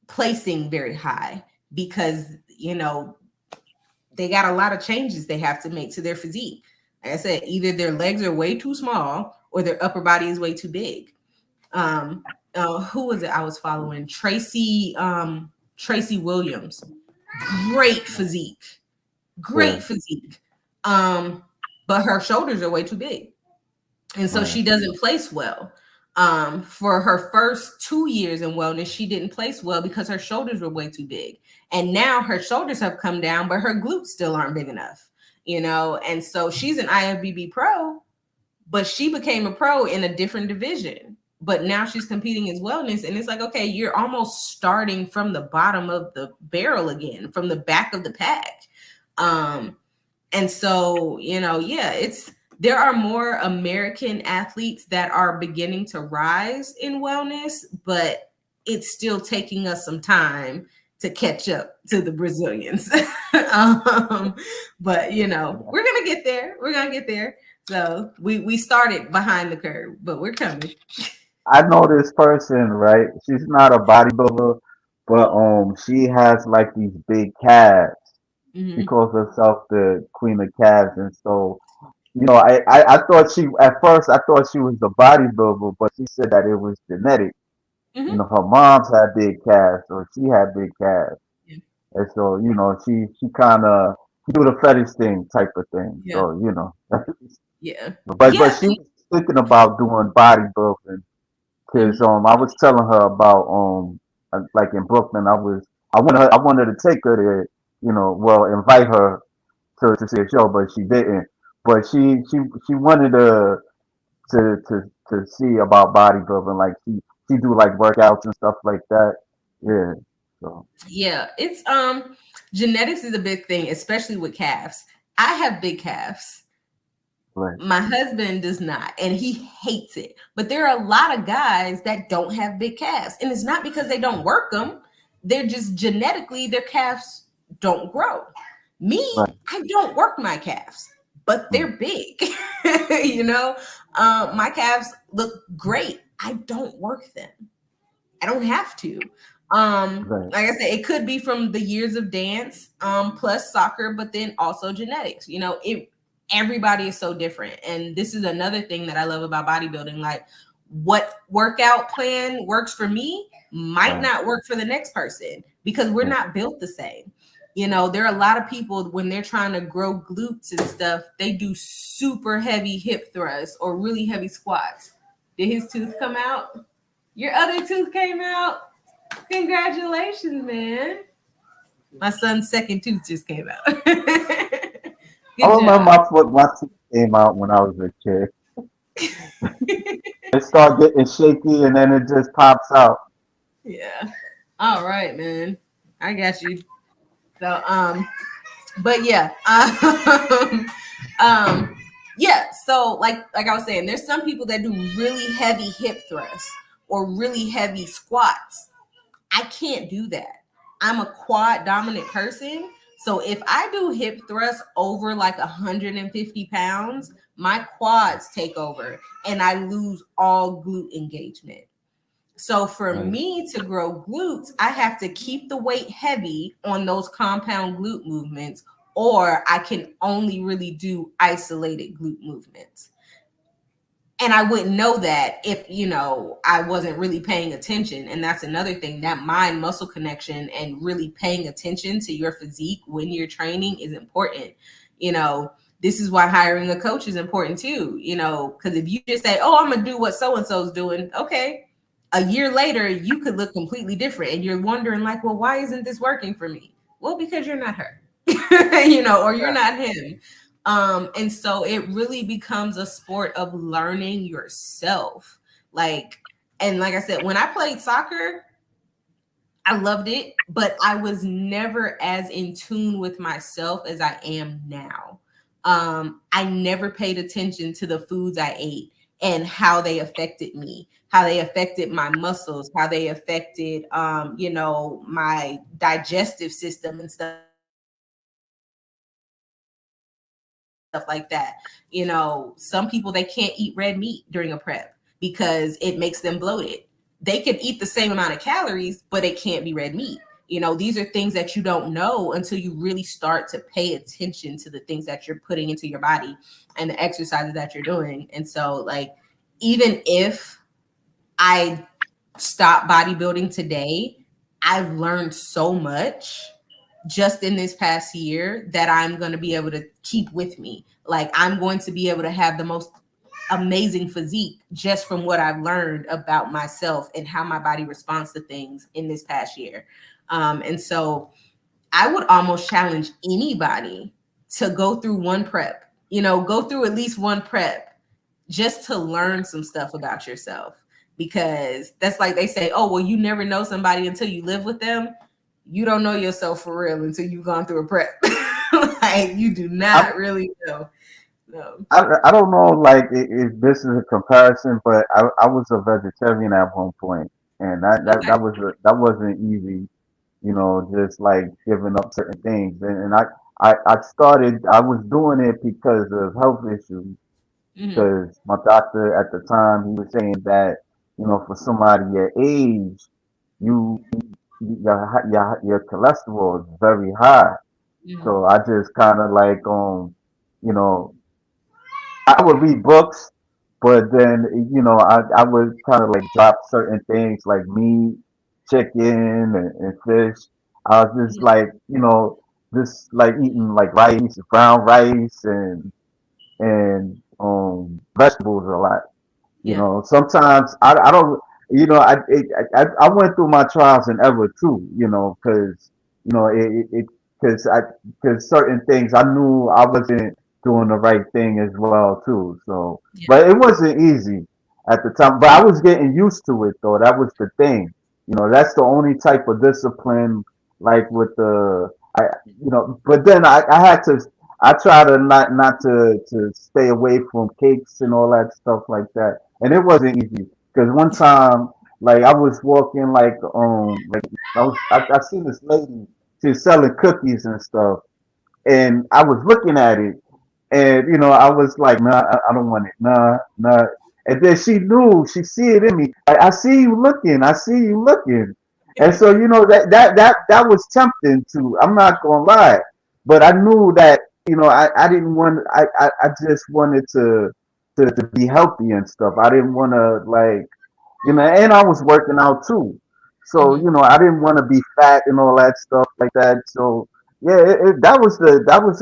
placing very high because, they got a lot of changes they have to make to their physique. Like I said, either their legs are way too small or their upper body is way too big. Who was it I was following? Tracy Williams. Great physique. yeah. But her shoulders are way too big. And so she doesn't place well. For her first 2 years in wellness, she didn't place well because her shoulders were way too big. And now her shoulders have come down, but her glutes still aren't big enough, and so she's an IFBB pro, but she became a pro in a different division. But now she's competing as wellness. And it's like, okay, you're almost starting from the bottom of the barrel again, from the back of the pack. And so, there are more American athletes that are beginning to rise in wellness, but it's still taking us some time to catch up to the Brazilians. But we're gonna get there. We're gonna get there. So we started behind the curve, but we're coming. I know this person, right? She's not a bodybuilder, but she has like these big calves. She Mm-hmm. calls herself the queen of calves, and so I thought at first I thought she was a bodybuilder, but she said that it was genetic. Mm-hmm. Her mom's had big calves, or she had big calves, Yeah. and so she kind of do the fetish thing type of thing. Yeah. So Yeah. but she was thinking about doing bodybuilding. Cause Mm-hmm. I was telling her about like in Brooklyn I wanted to take her there, well invite her to see a show, but she didn't. But she wanted to see about bodybuilding, like she do like workouts and stuff like that. Yeah. So Yeah, it's genetics is a big thing, especially with calves. I have big calves. like My husband does not, and he hates it. But there are a lot of guys that don't have big calves, and it's not because they don't work them. They're just genetically their calves don't grow. Me, right. I don't work my calves, but Mm. they're big. you know, my calves look great. I don't work them. I don't have to. Right. Like I said, it could be from the years of dance, plus soccer, but then also genetics. You know, it everybody is so different. And this is another thing that I love about bodybuilding. Like what workout plan works for me might Right. not work for the next person because we're Yeah. not built the same. You know, there are a lot of people when they're trying to grow glutes and stuff, they do super heavy hip thrusts or really heavy squats. Did his tooth come out? Your other tooth came out. Congratulations, man. My son's second tooth just came out. I Good remember job. my teeth came out when I was a kid. It started getting shaky and then it just pops out. Yeah. All right, man. I got you. So, but yeah, um, yeah. So, like I was saying, there's some people that do really heavy hip thrusts or really heavy squats. I can't do that. I'm a quad dominant person. So if I do hip thrusts over like 150 pounds, my quads take over and I lose all glute engagement. So for Right. me to grow glutes, I have to keep the weight heavy on those compound glute movements, or I can only really do isolated glute movements. And I wouldn't know that if, I wasn't really paying attention. And that's another thing, that mind muscle connection and really paying attention to your physique when you're training is important. This is why hiring a coach is important too, because if you just say, oh, I'm going to do what so-and-so's doing. Okay. A year later, you could look completely different. And you're wondering like, well, why isn't this working for me? Well, because you're not her, or you're not him. And so it really becomes a sport of learning yourself. And like I said, when I played soccer, I loved it, but I was never as in tune with myself as I am now. I never paid attention to the foods I ate and how they affected me, how they affected my muscles, how they affected, my digestive system and stuff like that. Some people, they can't eat red meat during a prep because it makes them bloated. They could eat the same amount of calories, but it can't be red meat. These are things that you don't know until you really start to pay attention to the things that you're putting into your body and the exercises that you're doing. And so, even if I stop bodybuilding today, I've learned so much just in this past year that I'm going to be able to keep with me. Like, I'm going to be able to have the most amazing physique just from what I've learned about myself and how my body responds to things in this past year. And so I would almost challenge anybody to go through one prep, go through at least one prep just to learn some stuff about yourself. Because that's like they say, oh, well, you never know somebody until you live with them. You don't know yourself for real until you've gone through a prep. Like, you do I, not really know. No. I don't know like if this is a comparison, but I was a vegetarian at one point, and Okay. that wasn't easy. Just like giving up certain things, and I was doing it because of health issues. Mm-hmm. Because my doctor at the time, he was saying that for somebody your age, you your cholesterol is very high. Mm-hmm. So I just kind of like you know I would read books, but then I would kind of like drop certain things like meat, chicken, and fish. I was just like just like eating like rice, brown rice, and vegetables a lot. Yeah. Sometimes I don't. I went through my trials and error too. Because it because certain things I knew I wasn't doing the right thing as well too. So, Yeah. but it wasn't easy at the time. But I was getting used to it though. That was the thing. That's the only type of discipline like with the I. But then I had to. I try to not to stay away from cakes and all that stuff like that, and it wasn't easy because one time like I was walking like I seen this lady, she was selling cookies and stuff, and I was looking at it, And I was like, nah, I don't want it, nah, nah. And then she knew, she see it in me. Like, I see you looking, I see you looking. And so that was tempting to. I'm not gonna lie, but I knew that I didn't want. I just wanted to be healthy and stuff. I didn't want to like and I was working out too. So, Mhm. I didn't want to be fat and all that stuff like that. So, yeah, that was,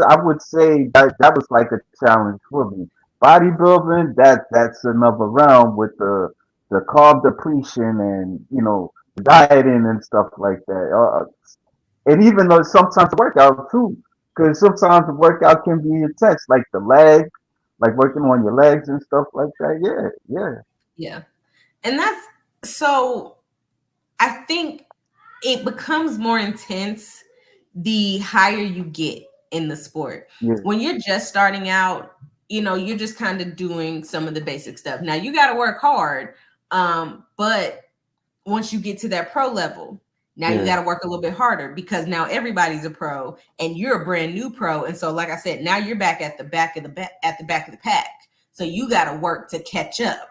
I would say that was like a challenge for me. Bodybuilding, that's another realm with the carb depletion and, dieting and stuff like that. And even though sometimes the workout too, because sometimes the workout can be intense, like the leg, like working on your legs and stuff like that. Yeah, yeah, Yeah. And that's so I think it becomes more intense the higher you get in the sport. yeah, When you're just starting out, you're just kind of doing some of the basic stuff. Now you got to work hard, but once you get to that pro level, now you got yeah. to work a little bit harder because now everybody's a pro and you're a brand new pro. And so, like I said, now you're back at the back of the pack. So you got to work to catch up,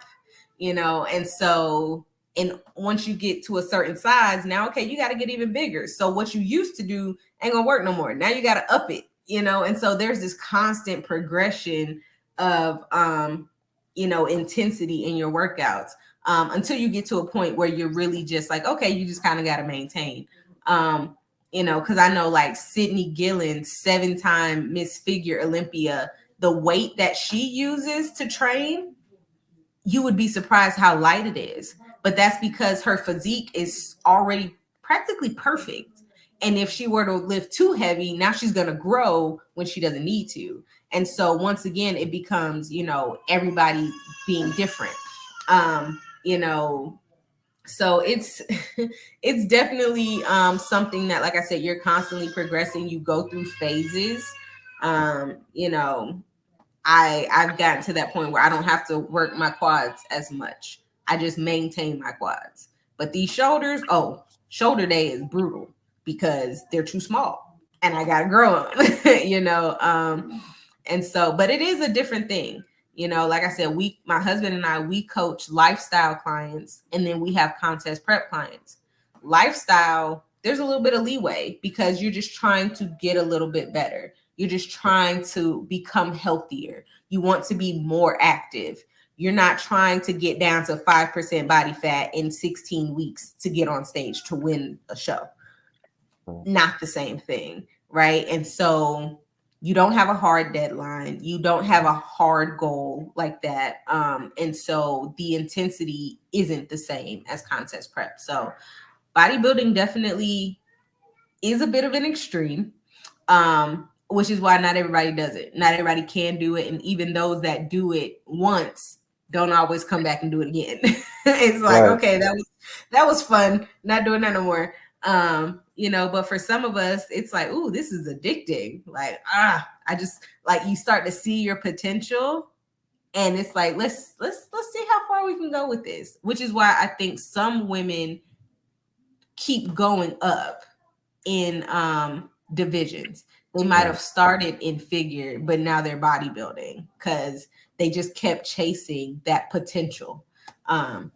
And so, and once you get to a certain size, now okay, you got to get even bigger. So what you used to do ain't gonna work no more. Now you got to up it, And so there's this constant progression of intensity in your workouts until you get to a point where you're really just like, okay, you just kind of got to maintain. Because I know like Sydney Gillen, 7-time Miss Figure Olympia, the weight that she uses to train, you would be surprised how light it is. But that's because her physique is already practically perfect. And if she were to lift too heavy, now she's going to grow when she doesn't need to. And so once again, it becomes, everybody being different. Um, you know, so it's it's definitely something that, like I said, you're constantly progressing. You go through phases. Um, you know, I've gotten to that point where I don't have to work my quads as much. I just maintain my quads. But these shoulders, shoulder day is brutal because they're too small and I gotta grow them, and so, but it is a different thing. Like I said, my husband and I, we coach lifestyle clients and then we have contest prep clients. Lifestyle, there's a little bit of leeway because you're just trying to get a little bit better. You're just trying to become healthier. You want to be more active. You're not trying to get down to 5% body fat in 16 weeks to get on stage to win a show. Not the same thing, right? And so you don't have a hard deadline. You don't have a hard goal like that. And so the intensity isn't the same as contest prep. So bodybuilding definitely is a bit of an extreme, which is why not everybody does it. Not everybody can do it. And even those that do it once don't always come back and do it again. It's like, Right. okay, that was fun. Not doing that no more. But for some of us, it's like, ooh, this is addicting. Like, I just like you start to see your potential. And it's like, let's see how far we can go with this, which is why I think some women keep going up in divisions. They might Right. have started in figure, but now they're bodybuilding because they just kept chasing that potential and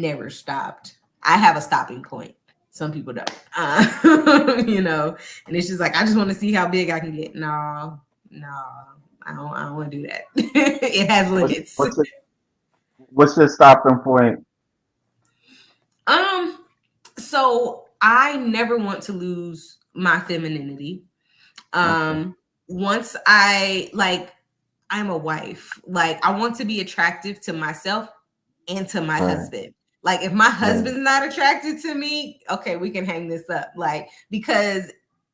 never stopped. I have a stopping point. Some people don't, and it's just like, I just want to see how big I can get. No, I don't want to do that. It has What's limits. what's your, what's your stopping point? Um, so I never want to lose my femininity. Okay. Um, once I'm a wife. Like I want to be attractive to myself and to my Right. husband. Like if my Right. husband's not attracted to me, okay, we can hang this up. Like because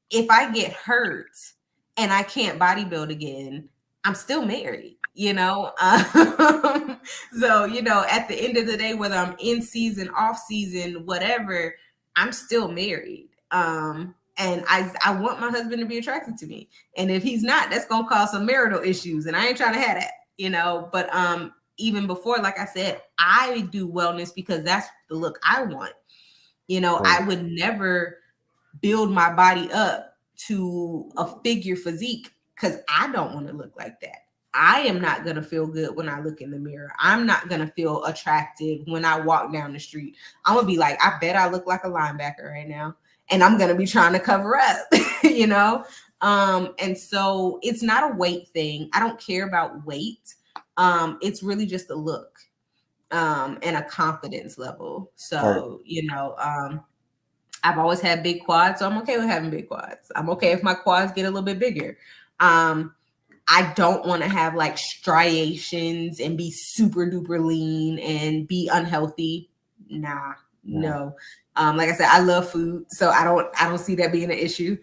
if I get hurt and I can't bodybuild again, I'm still married, So, at the end of the day, whether I'm in season, off season, whatever, I'm still married. And I want my husband to be attracted to me. And if he's not, that's gonna cause some marital issues. And I ain't trying to have that. But even before, like I said, I do wellness because that's the look I want. Right. I would never build my body up to a figure physique because I don't want to look like that. I am not going to feel good when I look in the mirror. I'm not going to feel attractive when I walk down the street. I'm going to be like, I bet I look like a linebacker right now. And I'm going to be trying to cover up, you know? And so it's not a weight thing. I don't care about weight. It's really just a look and a confidence level. So, you know, I've always had big quads, so I'm okay with having big quads. I'm okay if my quads get a little bit bigger. I don't want to have like striations and be super duper lean and be unhealthy. Nah, no. Like I said, I love food, so I don't see that being an issue.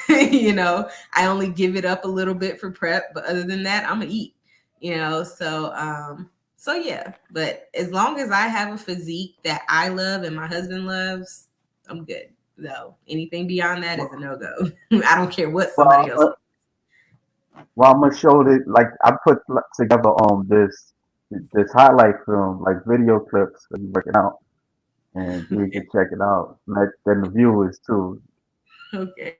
You know, I only give it up a little bit for prep, but other than that, I'm gonna eat. You know, so yeah. But as long as I have a physique that I love and my husband loves, I'm good. So anything beyond that is a no-go. I don't care what somebody else. Well, I'm gonna show it. Like I put together this highlight film, like video clips of you working out, and you can check it out. Let then the viewers too. Okay.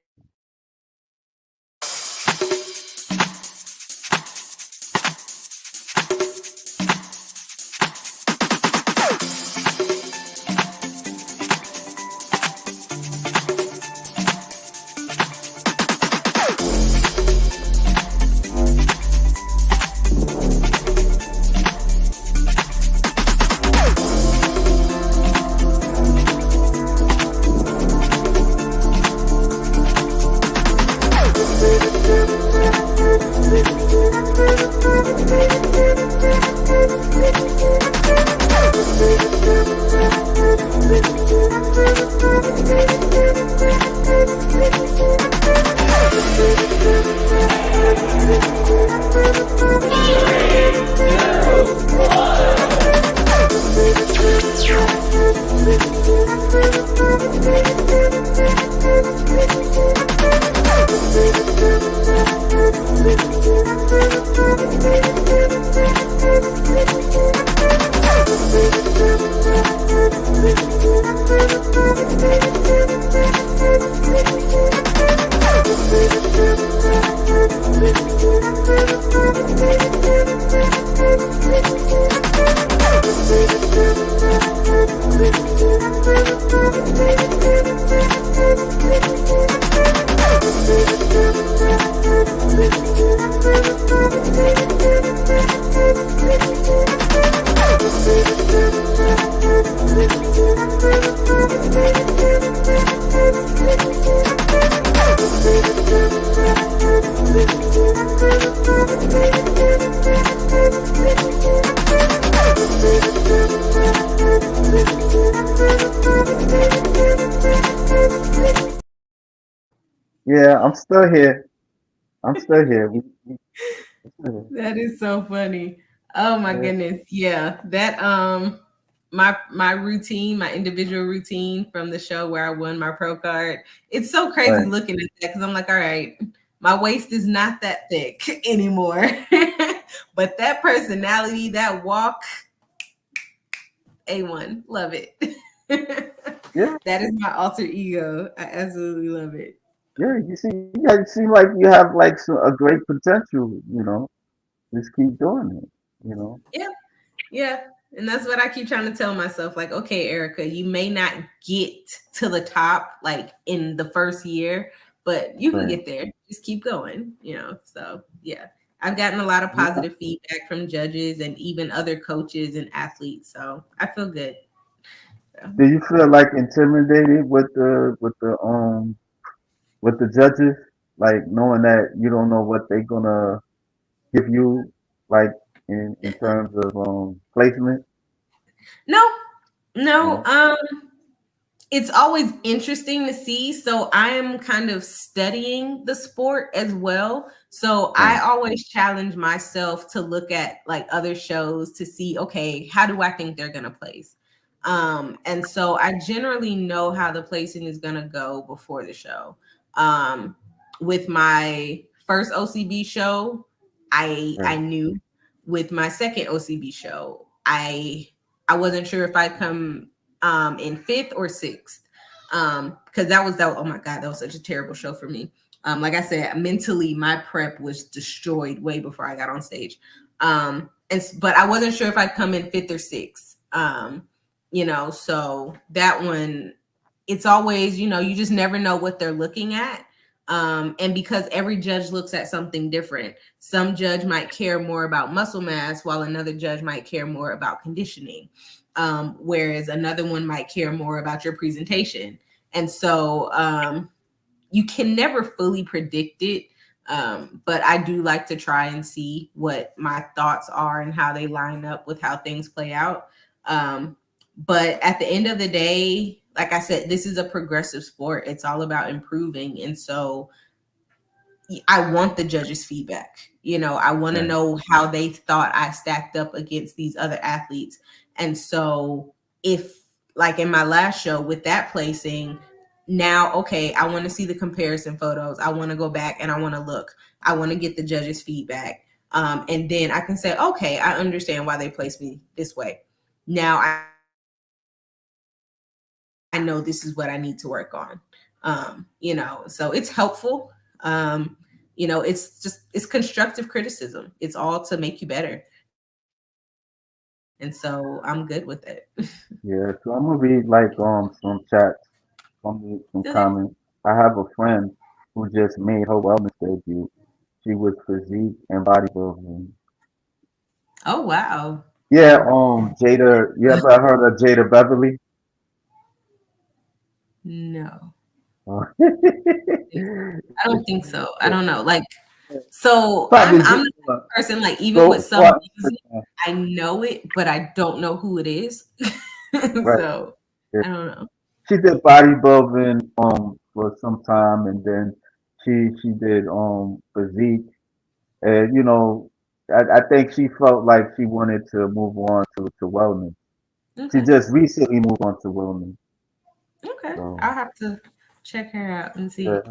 Yeah, I'm still here. I'm still here. That is so funny. Oh my goodness. Yeah. That my routine, my individual routine from the show where I won my pro card. It's so crazy looking at that because I'm like, all right, my waist is not that thick anymore. But that personality, that walk, A1. Love it. Yeah, That is my alter ego. I absolutely love it. yeah. You seem like you have like a great potential. Just keep doing it. Yeah. Yeah. And that's what I keep trying to tell myself. Like, okay, Ericka, you may not get to the top like in the first year, but you can get there. Just keep going, So yeah. I've gotten a lot of positive feedback from judges and even other coaches and athletes. So I feel good. So. Do you feel like intimidated with the judges, like knowing that you don't know what they're gonna give you, like in terms of placement? No. It's always interesting to see. So I am kind of studying the sport as well. So I always challenge myself to look at like other shows to see, okay, how do I think they're going to place? And so I generally know how the placing is going to go before the show. With my first OCB show, I knew. With my second OCB show, I wasn't sure if I'd come in 5th or 6th, because oh my God, that was such a terrible show for me. Like I said, mentally, my prep was destroyed way before I got on stage. But I wasn't sure if I'd come in fifth or sixth. So that one, it's always, you just never know what they're looking at. And because every judge looks at something different, some judge might care more about muscle mass, while another judge might care more about conditioning. Whereas another one might care more about your presentation. And so, you can never fully predict it. But I do like to try and see what my thoughts are and how they line up with how things play out. But at the end of the day, like I said, this is a progressive sport. It's all about improving. And so I want the judges' feedback. I want to know how they thought I stacked up against these other athletes. And so if, like in my last show with that placing, now, okay, I want to see the comparison photos. I want to go back and I want to look. I want to get the judges' feedback. And then I can say, okay, I understand why they placed me this way. Now I know this is what I need to work on. So it's helpful. It's constructive criticism. It's all to make you better. And so I'm good with it. Yeah, so I'm gonna read like some chats, some Okay. comments. I have a friend who just made her wellness debut. She was physique and bodybuilding. Oh, wow. Yeah, Jada. You ever heard of Jada Beverly? No, Uh, I don't think so. I don't know. Like, so I'm Probably I'm just the type of person, like, even with go some go music, I know it, but I don't know who it is. right. So Yeah. I don't know. She did bodybuilding for some time, and then she did physique, and I think she felt like she wanted to move on to wellness. She Okay. just recently moved on to wellness. Okay. So I'll have to check her out and yeah, see.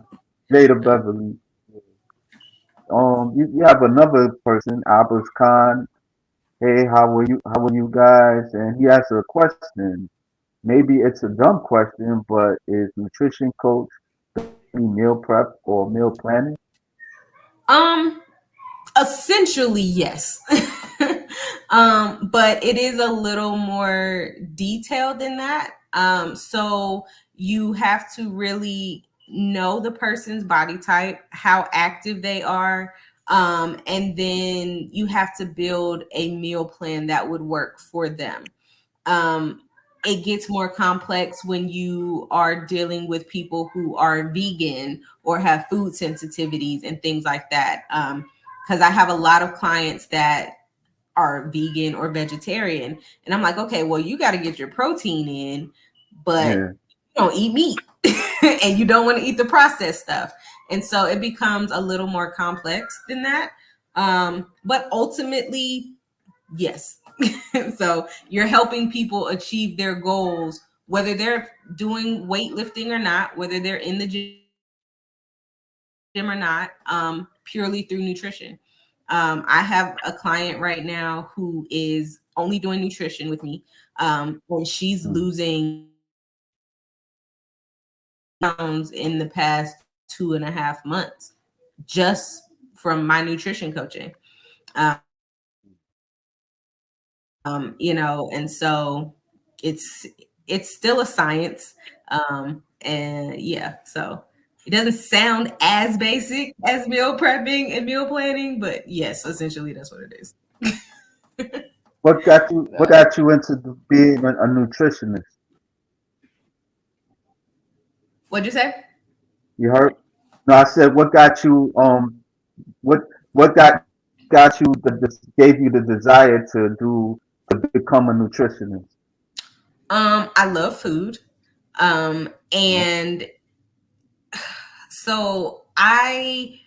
Jada Beverly. You have another person, Abbas Khan. Hey, how are you guys? And he asked a question. Maybe it's a dumb question, but is nutrition coach meal prep or meal planning? Um, Essentially, yes. But it is a little more detailed than that. So you have to really know the person's body type, how active they are, and then you have to build a meal plan that would work for them. Um, it gets more complex when you are dealing with people who are vegan or have food sensitivities and things like that. Because I have a lot of clients that are vegan or vegetarian, and I'm like, okay, well, you got to get your protein in, but Yeah, you don't eat meat and you don't want to eat the processed stuff. And so it becomes a little more complex than that. But ultimately, yes. So you're helping people achieve their goals, whether they're doing weightlifting or not, whether they're in the gym or not, purely through nutrition. I have a client right now who is only doing nutrition with me, and she's mm, losing pounds in the past 2.5 months just from my nutrition coaching. And so it's it's still a science. And yeah, so it doesn't sound as basic as meal prepping and meal planning, but yes, essentially that's what it is. what got you into being a nutritionist? What'd you say? You heard? No, I said what got you what what got you gave you the desire to become a nutritionist? I love food. Oh, And so I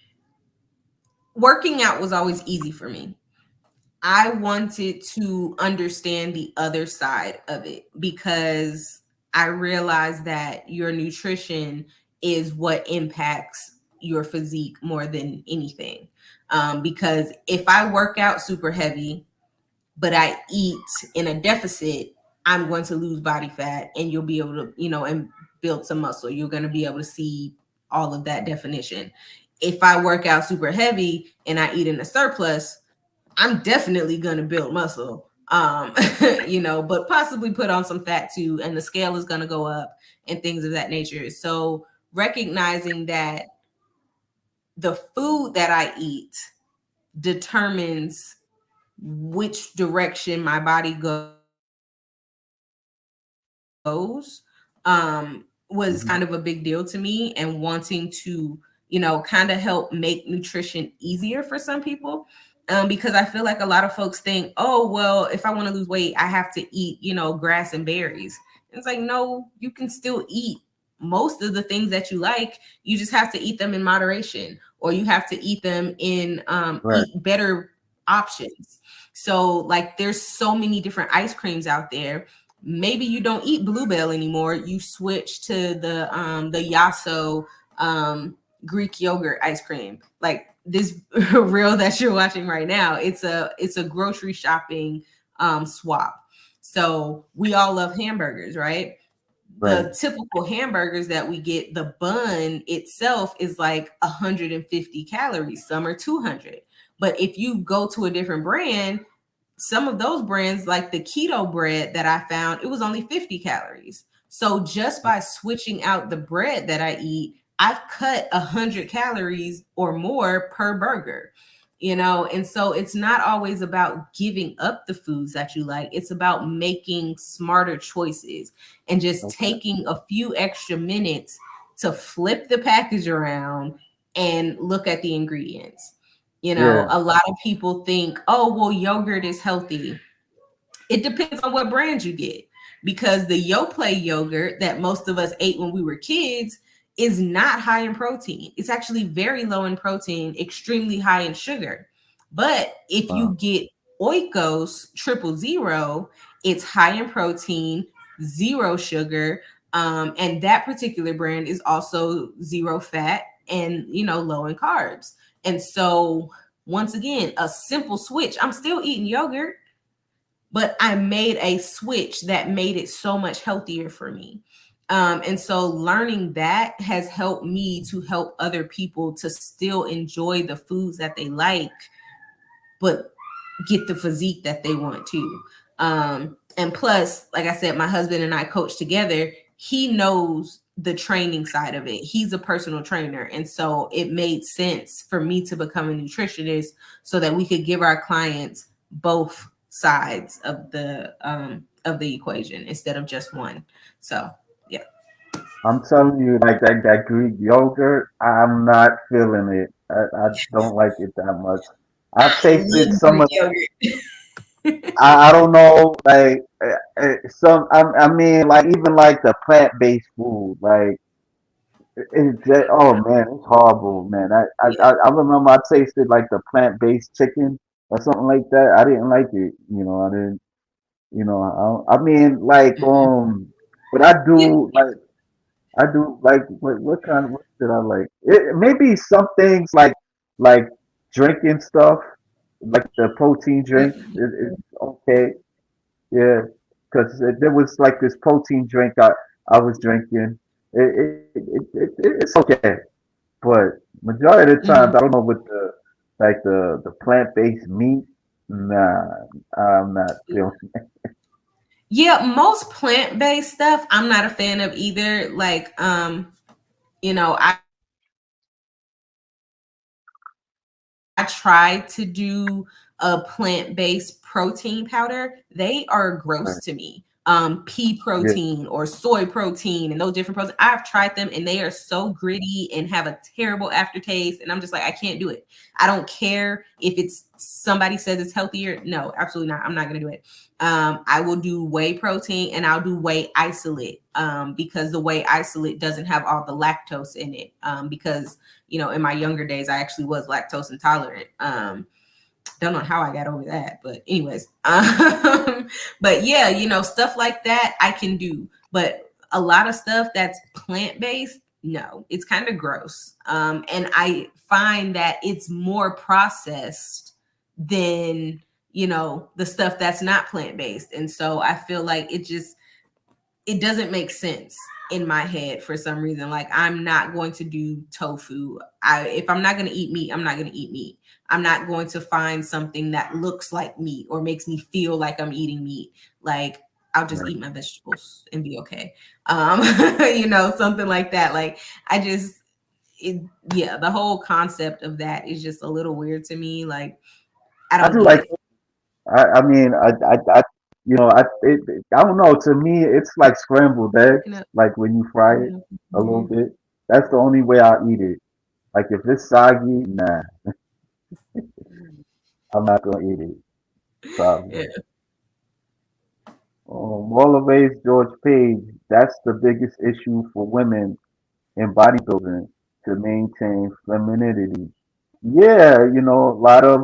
working out was always easy for me. I wanted to understand the other side of it because I realized that your nutrition is what impacts your physique more than anything. Because if I work out super heavy, but I eat in a deficit, I'm going to lose body fat and you'll be able to, and build some muscle. You're going to be able to see all of that definition. If I work out super heavy and I eat in a surplus, I'm definitely going to build muscle, but possibly put on some fat too, and the scale is going to go up and things of that nature. So recognizing that the food that I eat determines which direction my body goes, was Mm-hmm. kind of a big deal to me, and wanting to, kind of help make nutrition easier for some people. Because I feel like a lot of folks think, oh, well, if I want to lose weight, I have to eat, grass and berries. And it's like, no, you can still eat most of the things that you like. You just have to eat them in moderation, or you have to eat them in, Right. eat better options. So like there's so many different ice creams out there. Maybe you don't eat Bluebell anymore. You switch to the Yasso Greek yogurt ice cream. Like this reel that you're watching right now, it's a grocery shopping swap. So we all love hamburgers, right? Right. The typical hamburgers that we get, the bun itself is like 150 calories, some are 200. But if you go to a different brand, some of those brands, like the keto bread that I found, it was only 50 calories. So just by switching out the bread that I eat, I've cut 100 calories or more per burger. And so it's not always about giving up the foods that you like. It's about making smarter choices and just Okay. taking a few extra minutes to flip the package around and look at the ingredients. Yeah. A lot of people think, oh, well, yogurt is healthy. It depends on what brand you get, because the Yoplait yogurt that most of us ate when we were kids is not high in protein. It's actually very low in protein, extremely high in sugar. But if Wow. you get Oikos 000, it's high in protein, zero sugar, and that particular brand is also zero fat and low in carbs. And so once again, a simple switch. I'm still eating yogurt, but I made a switch that made it so much healthier for me. And so learning that has helped me to help other people to still enjoy the foods that they like, but get the physique that they want to. And plus, like I said, my husband and I coach together. He knows the training side of it. He's a personal trainer. And so it made sense for me to become a nutritionist so that we could give our clients both sides of the equation instead of just one. So yeah. I'm telling you, like that Greek yogurt, I'm not feeling it. I don't like it that much. I've I tasted love some Greek of. yogurt. I don't know, like some. I mean, like even like the plant-based food, like it's just, oh man, it's horrible, man. Yeah. I remember I tasted like the plant-based chicken or something like that. I didn't like it. I didn't. I mean, like but Yeah. I do like what kind of what did I like? Maybe some things like drinking stuff, like the protein drinks. It's okay, yeah, because there was like this protein drink I was drinking. It's okay, but majority of the times I Mhm. don't know with the plant based meat. Nah, I'm not feeling. Yeah, most plant-based stuff I'm not a fan of either. Like, I tried to do a plant-based protein powder. They are gross Right. to me. Pea Yeah. protein or soy protein and those different proteins. I've tried them and they are so gritty and have a terrible aftertaste. And I'm just like, I can't do it. I don't care if it's somebody says it's healthier. No, absolutely not. I'm not gonna do it. I will do whey protein and I'll do whey isolate, because the whey isolate doesn't have all the lactose in it. Because in my younger days, I actually was lactose intolerant. Don't know how I got over that, but anyways, but yeah, stuff like that I can do, but a lot of stuff that's plant-based, no, it's kind of gross. And I find that it's more processed than, the stuff that's not plant-based. And so I feel like it just, it doesn't make sense in my head for some reason. Like, I'm not going to do tofu. If I'm not going to eat meat, I'm not going to eat meat. I'm not going to find something that looks like meat or makes me feel like I'm eating meat. Like, I'll just Right. eat my vegetables and be okay. Something like that. Like, I just, yeah, the whole concept of that is just a little weird to me. Like, I I don't do get like. it. I mean, I don't know. To me, it's like scrambled eggs. You know, Like when you fry it a little mhm. bit. That's the only way I eat it. Like if it's soggy, nah, I'm not gonna eat it. Probably. Yeah. Wallace George Page. That's the biggest issue for women in bodybuilding to maintain femininity. Yeah, a lot of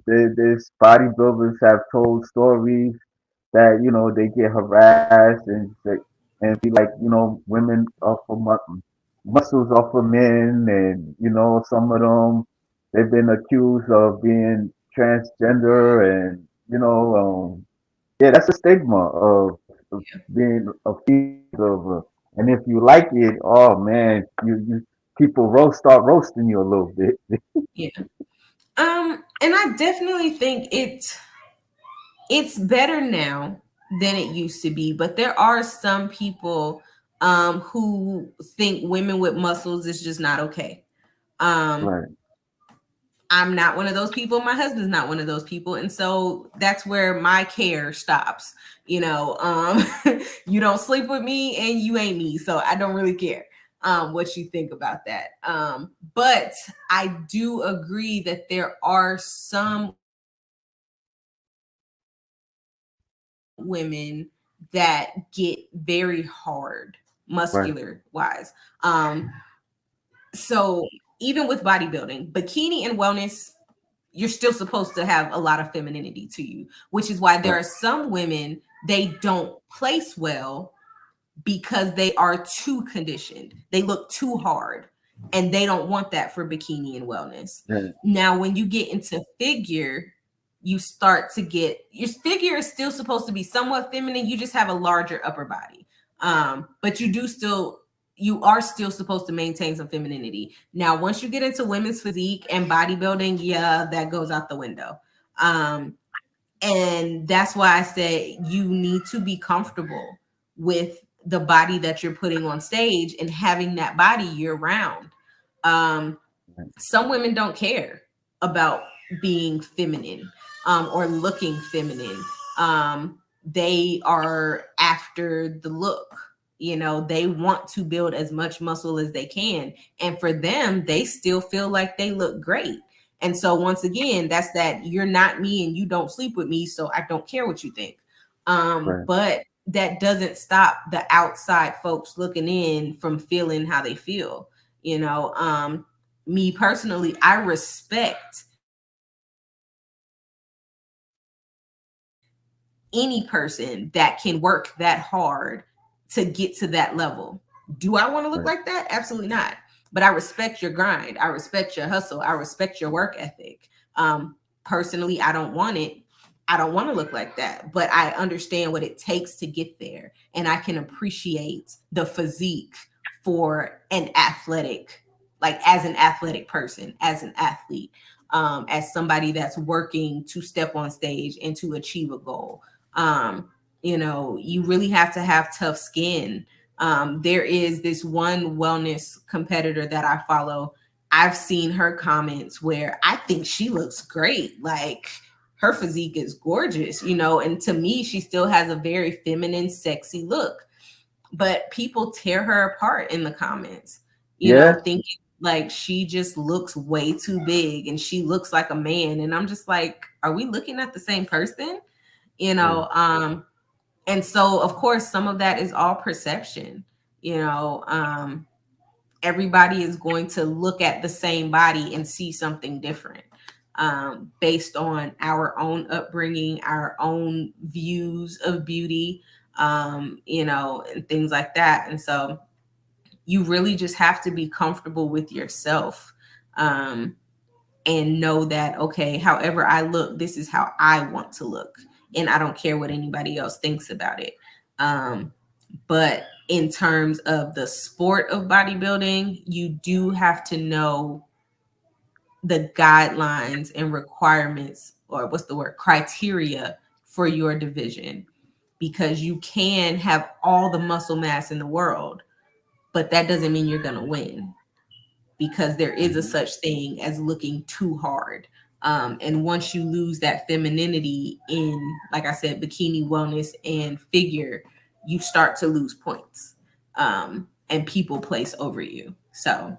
this bodybuilders have told stories that they get harassed and be like women are for muscles are for men, and some of them they've been accused of being transgender, and yeah, that's a stigma of being a female, and if you like it, oh man, you people start roasting you a little bit. Yeah. And I definitely think it's better now than it used to be, but there are some people who think women with muscles is just not okay. Um Right, I'm not one of those people. My husband's not one of those people. And so that's where my care stops. You don't sleep with me and you ain't me. So I don't really care what you think about that. But I do agree that there are some women that get very hard right, muscular wise. So even with bodybuilding, bikini and wellness, you're still supposed to have a lot of femininity to you, which is why there right, are some women they don't place well because they are too conditioned. They look too hard and they don't want that for bikini and wellness. yeah, Now, when you get into figure, you start to get your figure is still supposed to be somewhat feminine. You just have a larger upper body. But you are still supposed to maintain some femininity. Now, once you get into women's physique and bodybuilding, yeah, that goes out the window. Um, and that's why I said you need to be comfortable with the body that you're putting on stage and having that body year round. Um, right, some women don't care about being feminine or looking feminine. They are after the look. They want to build as much muscle as they can. And for them, they still feel like they look great. And so, once again, that's that you're not me and you don't sleep with me. So, I don't care what you think. right. But that doesn't stop the outside folks looking in from feeling how they feel. Me personally, I respect any person that can work that hard to get to that level. Do I want to look Right. like that? Absolutely not. But I respect your grind. I respect your hustle. I respect your work ethic. Personally, I don't want it. I don't want to look like that, but I understand what it takes to get there. And I can appreciate the physique for an athletic, like as an athletic person, as an athlete, as somebody that's working to step on stage and to achieve a goal. um, you really have to have tough skin. There is this one wellness competitor that I follow. I've seen her comments where I think she looks great. Like, her physique is gorgeous, and to me, she still has a very feminine, sexy look. But people tear her apart in the comments, Yeah, thinking like she just looks way too big and she looks like a man. And I'm just like, are we looking at the same person? you yeah, know um and so of course some of that is all perception. you know um Everybody is going to look at the same body and see something different, based on our own upbringing, our own views of beauty, and things like that. And so you really just have to be comfortable with yourself, um, and know that, okay, however I look, this is how I want to look. And I don't care what anybody else thinks about it. Um, But in terms of the sport of bodybuilding, you do have to know the guidelines and requirements, or what's the word, criteria for your division, because you can have all the muscle mass in the world, but that doesn't mean you're going to win, because there is a Mhm. such thing as looking too hard. And once you lose that femininity in, like I said, bikini wellness and figure, you start to lose points, and people place over you. So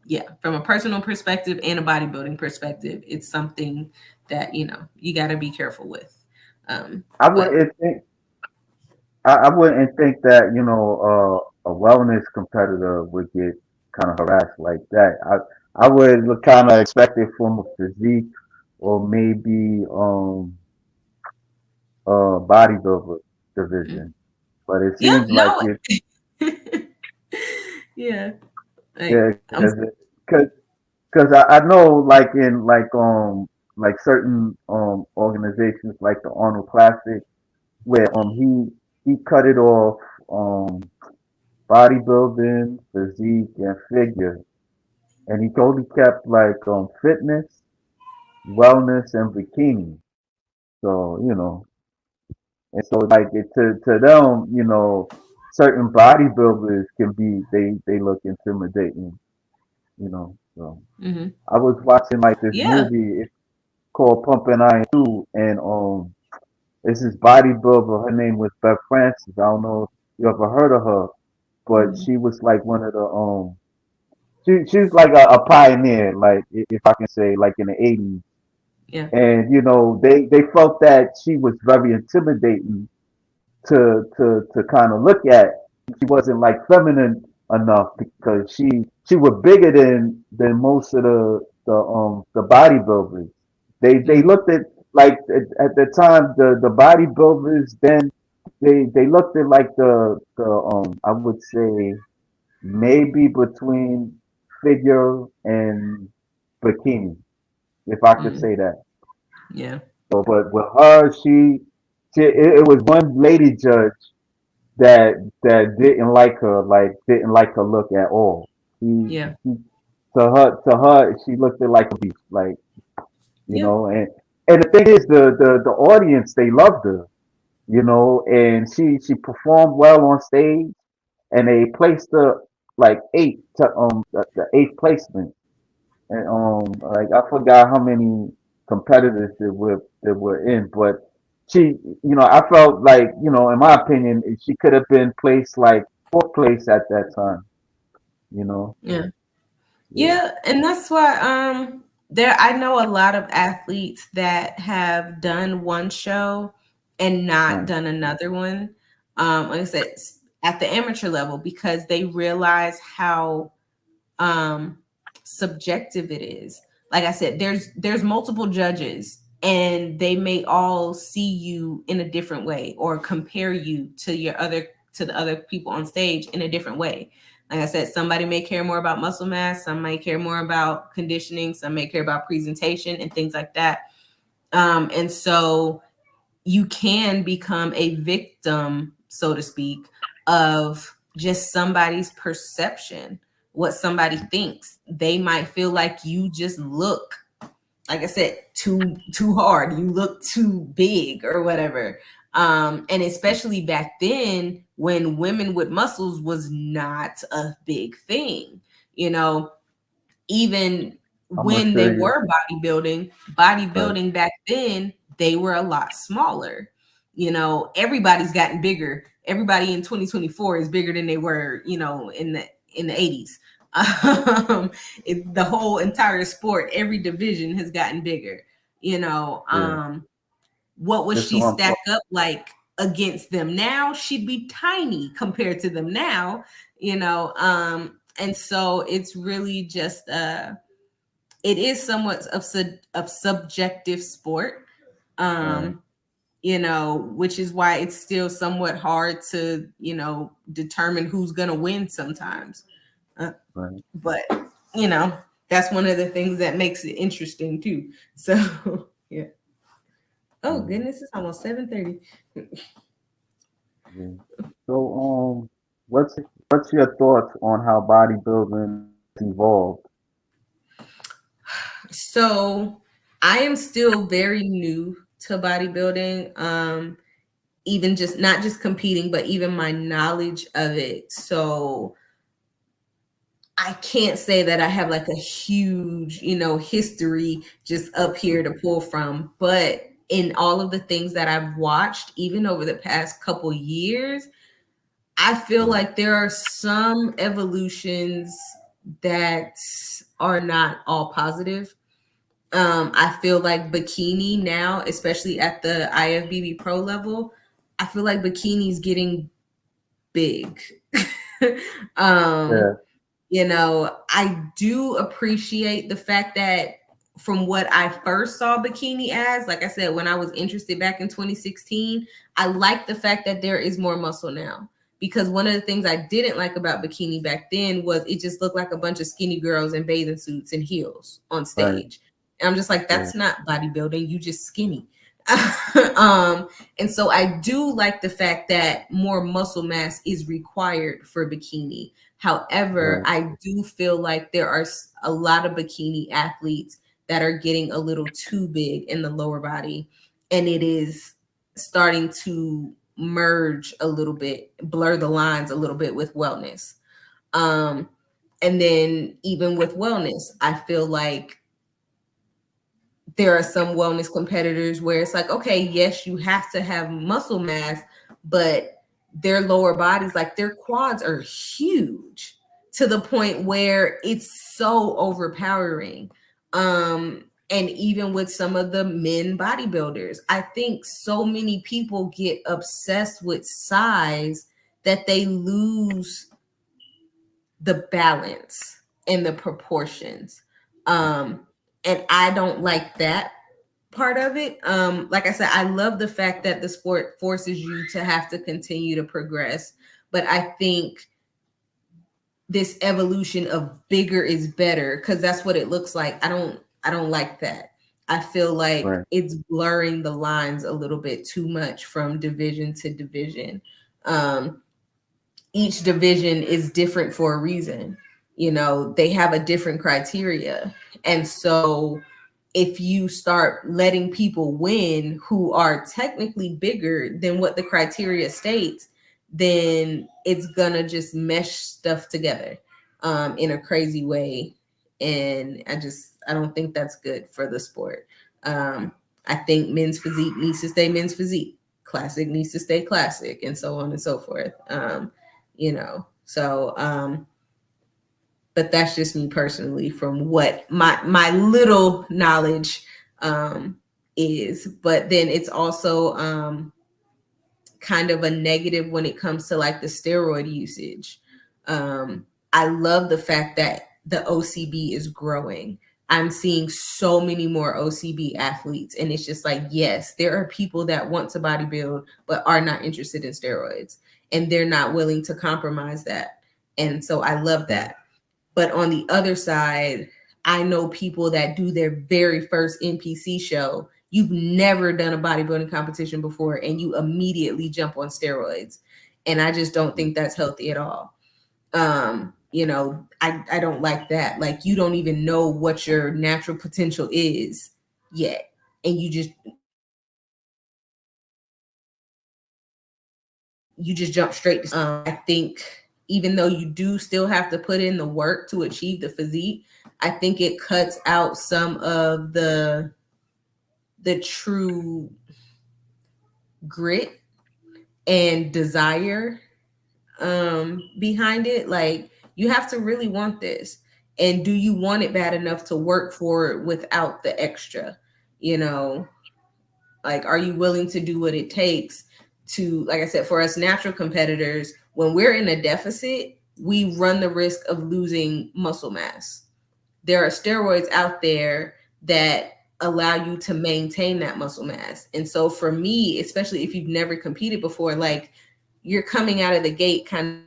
yeah, from a personal perspective and a bodybuilding perspective, it's something that, you got to be careful with. I But wouldn't think I wouldn't think that a wellness competitor would get kind of harassed like that. I would kind of expect it from a physique or maybe bodybuilder division, but it yeah, seems like no, it. yeah, like Yeah, I'm. because I know like certain organizations like the Arnold Classic where he cut it off um bodybuilding, physique, and figure, and he totally kept like fitness, wellness, and bikini. So and so like to them, certain bodybuilders can be they look intimidating. So Mhm. I was watching like this Yeah. movie. It's called Pumping Iron 2, and this is bodybuilder. Her name was Beth Francis. I don't know if you ever heard of her, but Mhm. she was like one of the she's like a pioneer, like if I can say, like in the 80s. Yeah. And they felt that she was very intimidating to kind of look at. She wasn't like feminine enough because she was bigger than most of the bodybuilders. They Mhm. looked at like at the time the bodybuilders then they looked at like the I would say maybe between figure and bikini, if I could Mhm. say that. Yeah. So, but with her, it was one lady judge that didn't like her, like didn't like her look at all. Yeah. She to her, she looked at like a beast, like Yeah. and the thing is, the audience they loved her, and she performed well on stage, and they placed her like the eighth placement. And like I forgot how many competitors that were in, but I felt like, in my opinion, she could have been placed like fourth place at that time. You know, Yeah. yeah, Yeah, and that's why there I know a lot of athletes that have done one show and not right. done another one. Like I said, at the amateur level, because they realize how um subjective it is. Like I said, there's multiple judges, and they may all see you in a different way, or compare you to the other people on stage in a different way. Like I said, somebody may care more about muscle mass, some might care more about conditioning, some may care about presentation and things like that. And so you can become a victim, so to speak, of just somebody's perception, what somebody thinks. They might feel like you just look, like I said, too hard. You look too big or whatever. And especially back then, when women with muscles was not a big thing, you know, even I'm gonna when show they you. were bodybuilding, Right. back then, they were a lot smaller. Everybody's gotten bigger. Everybody in 2024 is bigger than they were, in the 80s. The whole entire sport, every division has gotten bigger. You know, Yeah. um, what would This is she what I'm stack talking. up like against them now? She'd be tiny compared to them now, and so it's really just it is somewhat of subjective sport, Right. um which is why it's still somewhat hard to determine who's gonna win sometimes. uh, Right. but that's one of the things that makes it interesting too. So yeah. Oh Yeah. goodness, it's almost 7:30. Yeah. So what's your thoughts on how bodybuilding has evolved? So I am still very new to bodybuilding. Even just not just competing, but even my knowledge of it. So I can't say that I have like a huge, history just up here to pull from. But in all of the things that I've watched, even over the past couple years, I feel Right, like there are some evolutions that are not all positive. I feel like bikini now, especially at the IFBB pro level, I feel like bikini's getting big. um, yeah, I do appreciate the fact that from what I first saw bikini as, like I said, when I was interested back in 2016, I like the fact that there is more muscle now. Because one of the things I didn't like about bikini back then was it just looked like a bunch of skinny girls in bathing suits and heels on right, stage. And I'm just like, right, that's not bodybuilding. You just skinny. And so I do like the fact that more muscle mass is required for bikini. However, right, I do feel like there are a lot of bikini athletes that are getting a little too big in the lower body, and it is starting to merge a little bit, blur the lines a little bit with wellness. Um, and then even with wellness, I feel like there are some wellness competitors where it's like, okay, yes, you have to have muscle mass, but their lower bodies, like their quads are huge to the point where it's so overpowering. And even with some of the men bodybuilders, I think so many people get obsessed with size that they lose the balance and the proportions. Um, and I don't like that part of it. Like I said, I love the fact that the sport forces you to have to continue to progress, but I think this evolution of bigger is better because that's what it looks like. I don't like that. I feel like right, it's blurring the lines a little bit too much from division to division. Um, each division is different for a reason. They have a different criteria. And so if you start letting people win who are technically bigger than what the criteria states, then it's gonna just mesh stuff together in a crazy way. And I don't think that's good for the sport. I think men's physique needs to stay men's physique. Classic needs to stay classic, and so on and so forth. But that's just me personally from what my little knowledge is. But then it's also kind of a negative when it comes to like the steroid usage. I love the fact that the OCB is growing. I'm seeing so many more OCB athletes, and it's just like, yes, there are people that want to bodybuild but are not interested in steroids, and they're not willing to compromise that. And so I love right, that. But on the other side, I know people that do their very first NPC show. You've never done a bodybuilding competition before, and you immediately jump on steroids. And I just don't think that's healthy at all. I don't like that. Like, you don't even know what your natural potential is yet. And you just jump straight to I think even though you do still have to put in the work to achieve the physique, I think it cuts out some of the true grit and desire behind it. Like, you have to really want this, and do you want it bad enough to work for it without the extra? you know like, are you willing to do what it takes to, like I said, for us natural competitors, when we're in a deficit, we run the risk of losing muscle mass. There are steroids out there that allow you to maintain that muscle mass. And so for me, especially if you've never competed before, like, you're coming out of the gate kind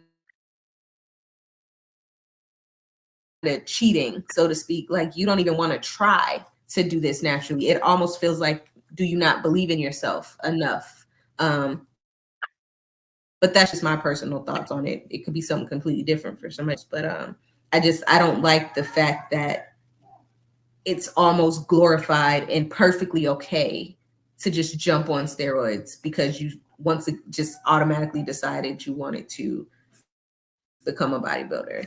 of cheating, so to speak. Like, you don't even want to try to do this naturally. It almost feels like, do you not believe in yourself enough? But but that's just my personal thoughts on it. It could be something completely different for somebody else, but I don't like the fact that it's almost glorified and perfectly okay to just jump on steroids because you once it just automatically decided you wanted to become a bodybuilder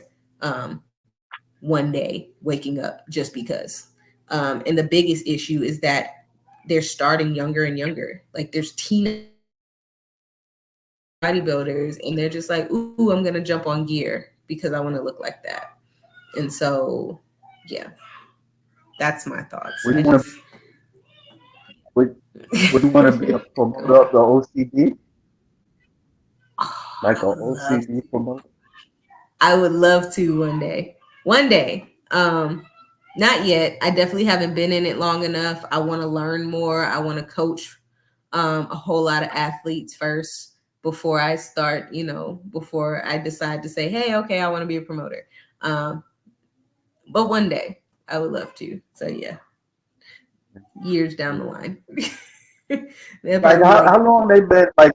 one day waking up just because. And the biggest issue is that they're starting younger and younger. Like there's bodybuilders and they're just like, ooh, I'm gonna jump on gear because I want to look like that. And so yeah, that's my thoughts. Would I you want just would would you want to be a promoter of the OCB, oh, like I an would love OCB promoter? I would love to one day. One day. Not yet. I definitely haven't been in it long enough. I want to learn more. I want to coach a whole lot of athletes first before I start, before I decide to say, hey, okay, I want to be a promoter. Um, but one day I would love to. So yeah, years down the Yeah. line. They'll Like probably be like, how long they been like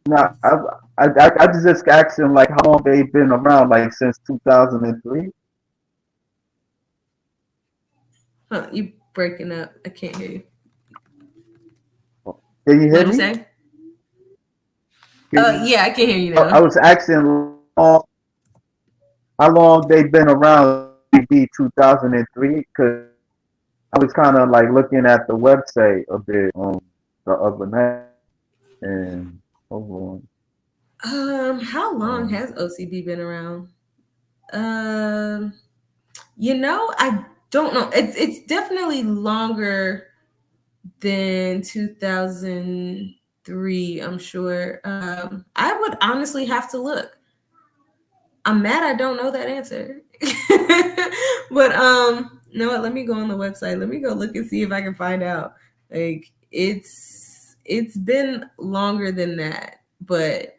now? I just asking like how long they been around, like since 2003. huh, you breaking up. I can't hear you. Can you hear What'd you me? say? Yeah, I can hear you I now. was asking how long they been around. Maybe 2003, because I was kind of like looking at the website a bit the other night, and hold on. How long Um, has OCB been around? Um, I don't know. It's definitely longer than 2003, I'm sure. I would honestly have to look. I'm mad I don't know that answer. But you know what? Let me go on the website. Let me go look and see if I can find out. Like it's been longer than that, but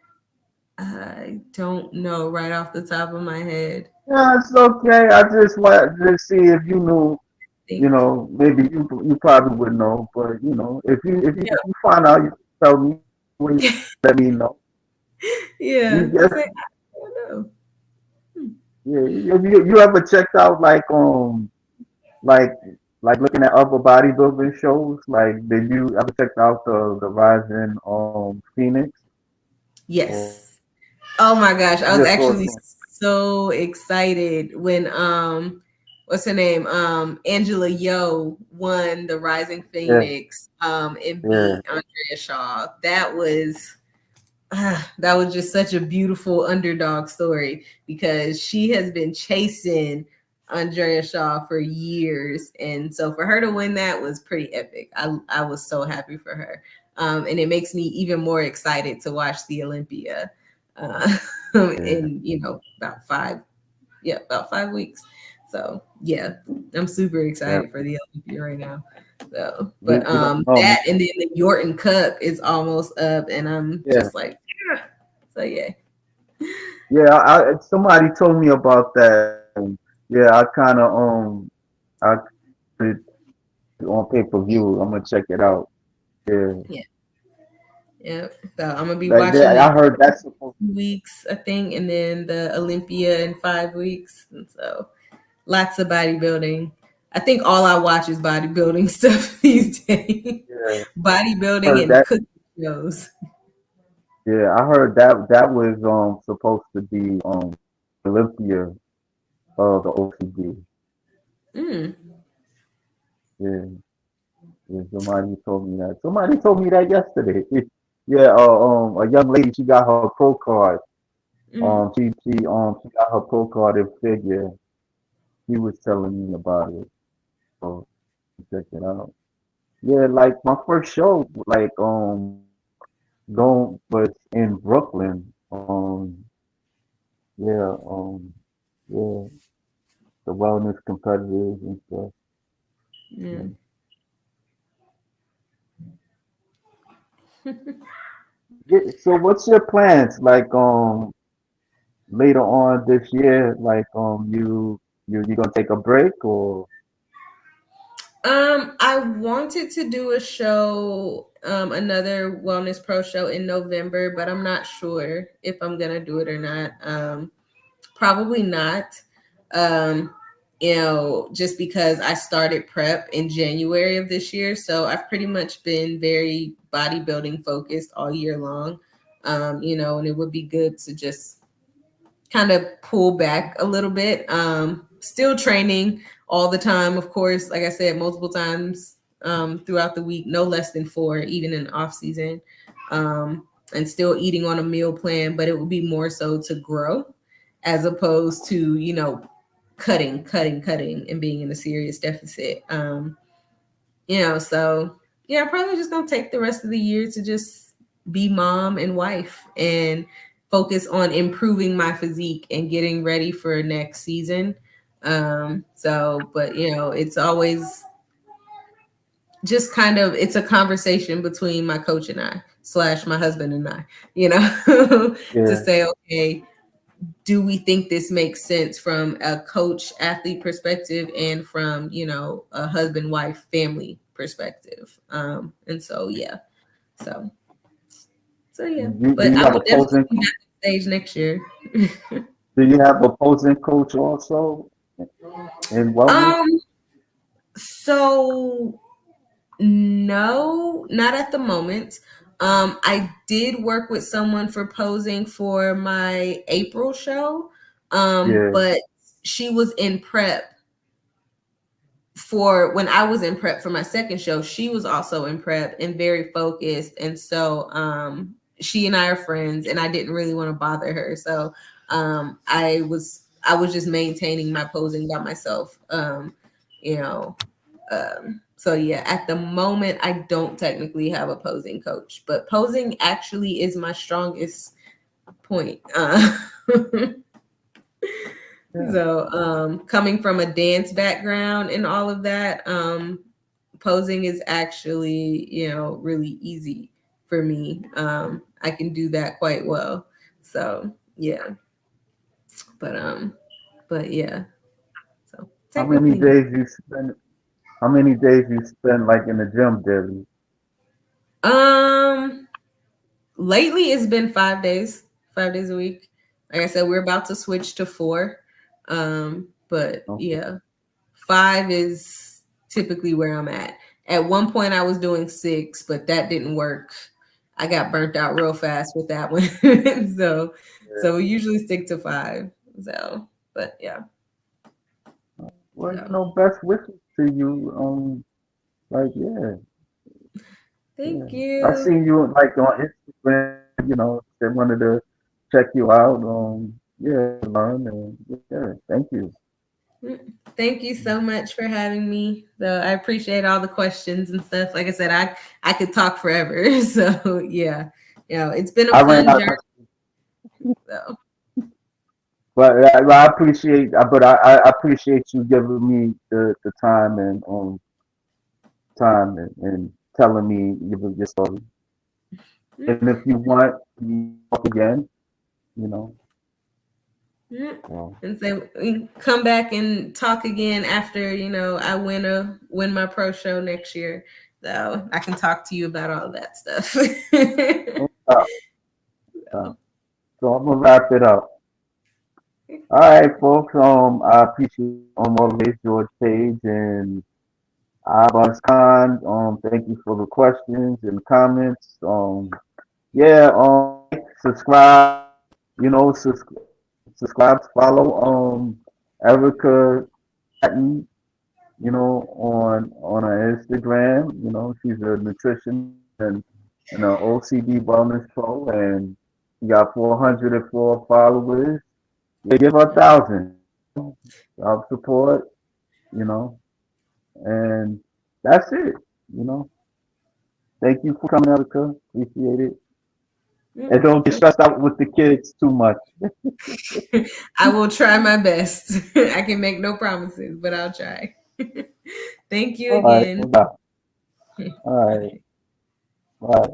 I don't know right off the top of my head. yeah, it's okay. I just want to see if you knew. I think Maybe you probably would know, but if you find out, you tell me. Please let me know. You yeah. I just say I don't know. Hmm. yeah. You ever checked out like looking at other bodybuilding shows? Like, did you ever check out the Rising Phoenix or Yes. Oh my gosh, I was just saw actually some? so excited when what's her name? Angela Yo won the Rising Yeah, Phoenix and yeah, beat Andrea Shaw. That was just such a beautiful underdog story because she has been chasing Andrea Shaw for years. And so for her to win that was pretty epic. I was so happy for her. And it makes me even more excited to watch the Olympia yeah. in, about 5 weeks. So yeah, I'm super Yeah. excited for the Olympia right now. So, but No, that and then the Yorton Cup is almost up, and I'm yeah, just like, "Yeah." So yeah, yeah. Somebody told me about that. Yeah, I kind of I put it on pay per view. I'm gonna check it out. Yeah, yeah, yeah. So I'm gonna be like watching that. the I heard that's supposed. 2 weeks, I think, and then the Olympia in 5 weeks, and so lots of bodybuilding. I think all I watch is bodybuilding stuff these days. Yeah, Bodybuilding heard and that. cooking shows. Yeah, I heard that was supposed to be Olympia of the OCB. Mm, Yeah, yeah. Somebody told me that. Somebody told me that yesterday. Yeah, a young lady. She got her pro card. mm. She got her pro card in figure. He was telling me about it. So check it out. Yeah, like my first show, like going was in Brooklyn. Yeah, yeah, the wellness competitors and stuff. Yeah. Yeah. So what's your plans? Like later on this year, like you gonna take a break or I wanted to do a show, another wellness pro show in November, but I'm not sure if I'm gonna do it or not. Probably not. Um, just because I started prep in January of this year, so I've pretty much been very bodybuilding focused all year long. And it would be good to just kind of pull back a little bit. Still training all the time, of course, like I said, multiple times throughout the week, no less than 4, even in off season. And still eating on a meal plan, but it would be more so to grow as opposed to, cutting, and being in a serious deficit. So yeah, probably just gonna take the rest of the year to just be mom and wife and focus on improving my physique and getting ready for next season. But it's always just kind of, it's a conversation between my coach and I / my husband and I, to Yeah. say, okay, do we think this makes sense from a coach athlete perspective and from, a husband wife family perspective? And so yeah. So yeah. Do But you I have will definitely opposing be back on stage next year. do you have opposing coach also in wellness? um so no, not at the moment. I did work with someone for posing for my April show. Yeah. But she was in prep for when I was in prep for my second show. She was also in prep and very focused. And so she and I are friends, and I didn't really want to bother her. So I was just maintaining my posing by myself. You know, so yeah, at the moment I don't technically have a posing coach, but posing actually is my strongest point. Yeah. So, coming from a dance background and all of that, posing is actually, really easy for me. I can do that quite well. So, yeah. But but yeah. So, How many technically no. days you spend how many days you spend like in the gym daily? Um, Lately it's been 5 days a week. Like I said, we're about to switch to 4. But Okay. yeah, 5 is typically where I'm at. At one point, I was doing 6, but that didn't work. I got burnt out real fast with that one. so, Yeah. so we usually stick to 5. So, but yeah. Well, So, best wishes to you. Like yeah. thank I you. seen you like on Instagram. They wanted to check you out. Yeah, learn and yeah. Thank you. Thank you so much for having me. So I appreciate all the questions and stuff. Like I said, I could talk forever. So yeah, it's been a I ran fun out journey. of So But I appreciate, but I appreciate you giving me the time and telling me your story. mm, And if you want, we talk again. You know. mm. So, And so we can come back and talk again after I win my pro show next year. So I can talk to you about all of that stuff. uh, so I'm gonna wrap it up. All right, folks. I appreciate always George Page and Abbas Khan. Thank you for the questions and comments. Yeah. Subscribe. You know, subscribe, follow. Ericka Slaton, on her Instagram. She's a nutritionist and an OCB Wellness Pro, and she got 404 followers. Yeah, give her 1,000. Help support, you know, and that's it. You know, thank you for coming, Erica. Appreciate it. And don't get stressed out with the kids too much. I will try my best. I can make no promises, but I'll try. Thank you All right, again. no doubt. All right, Bye. all right.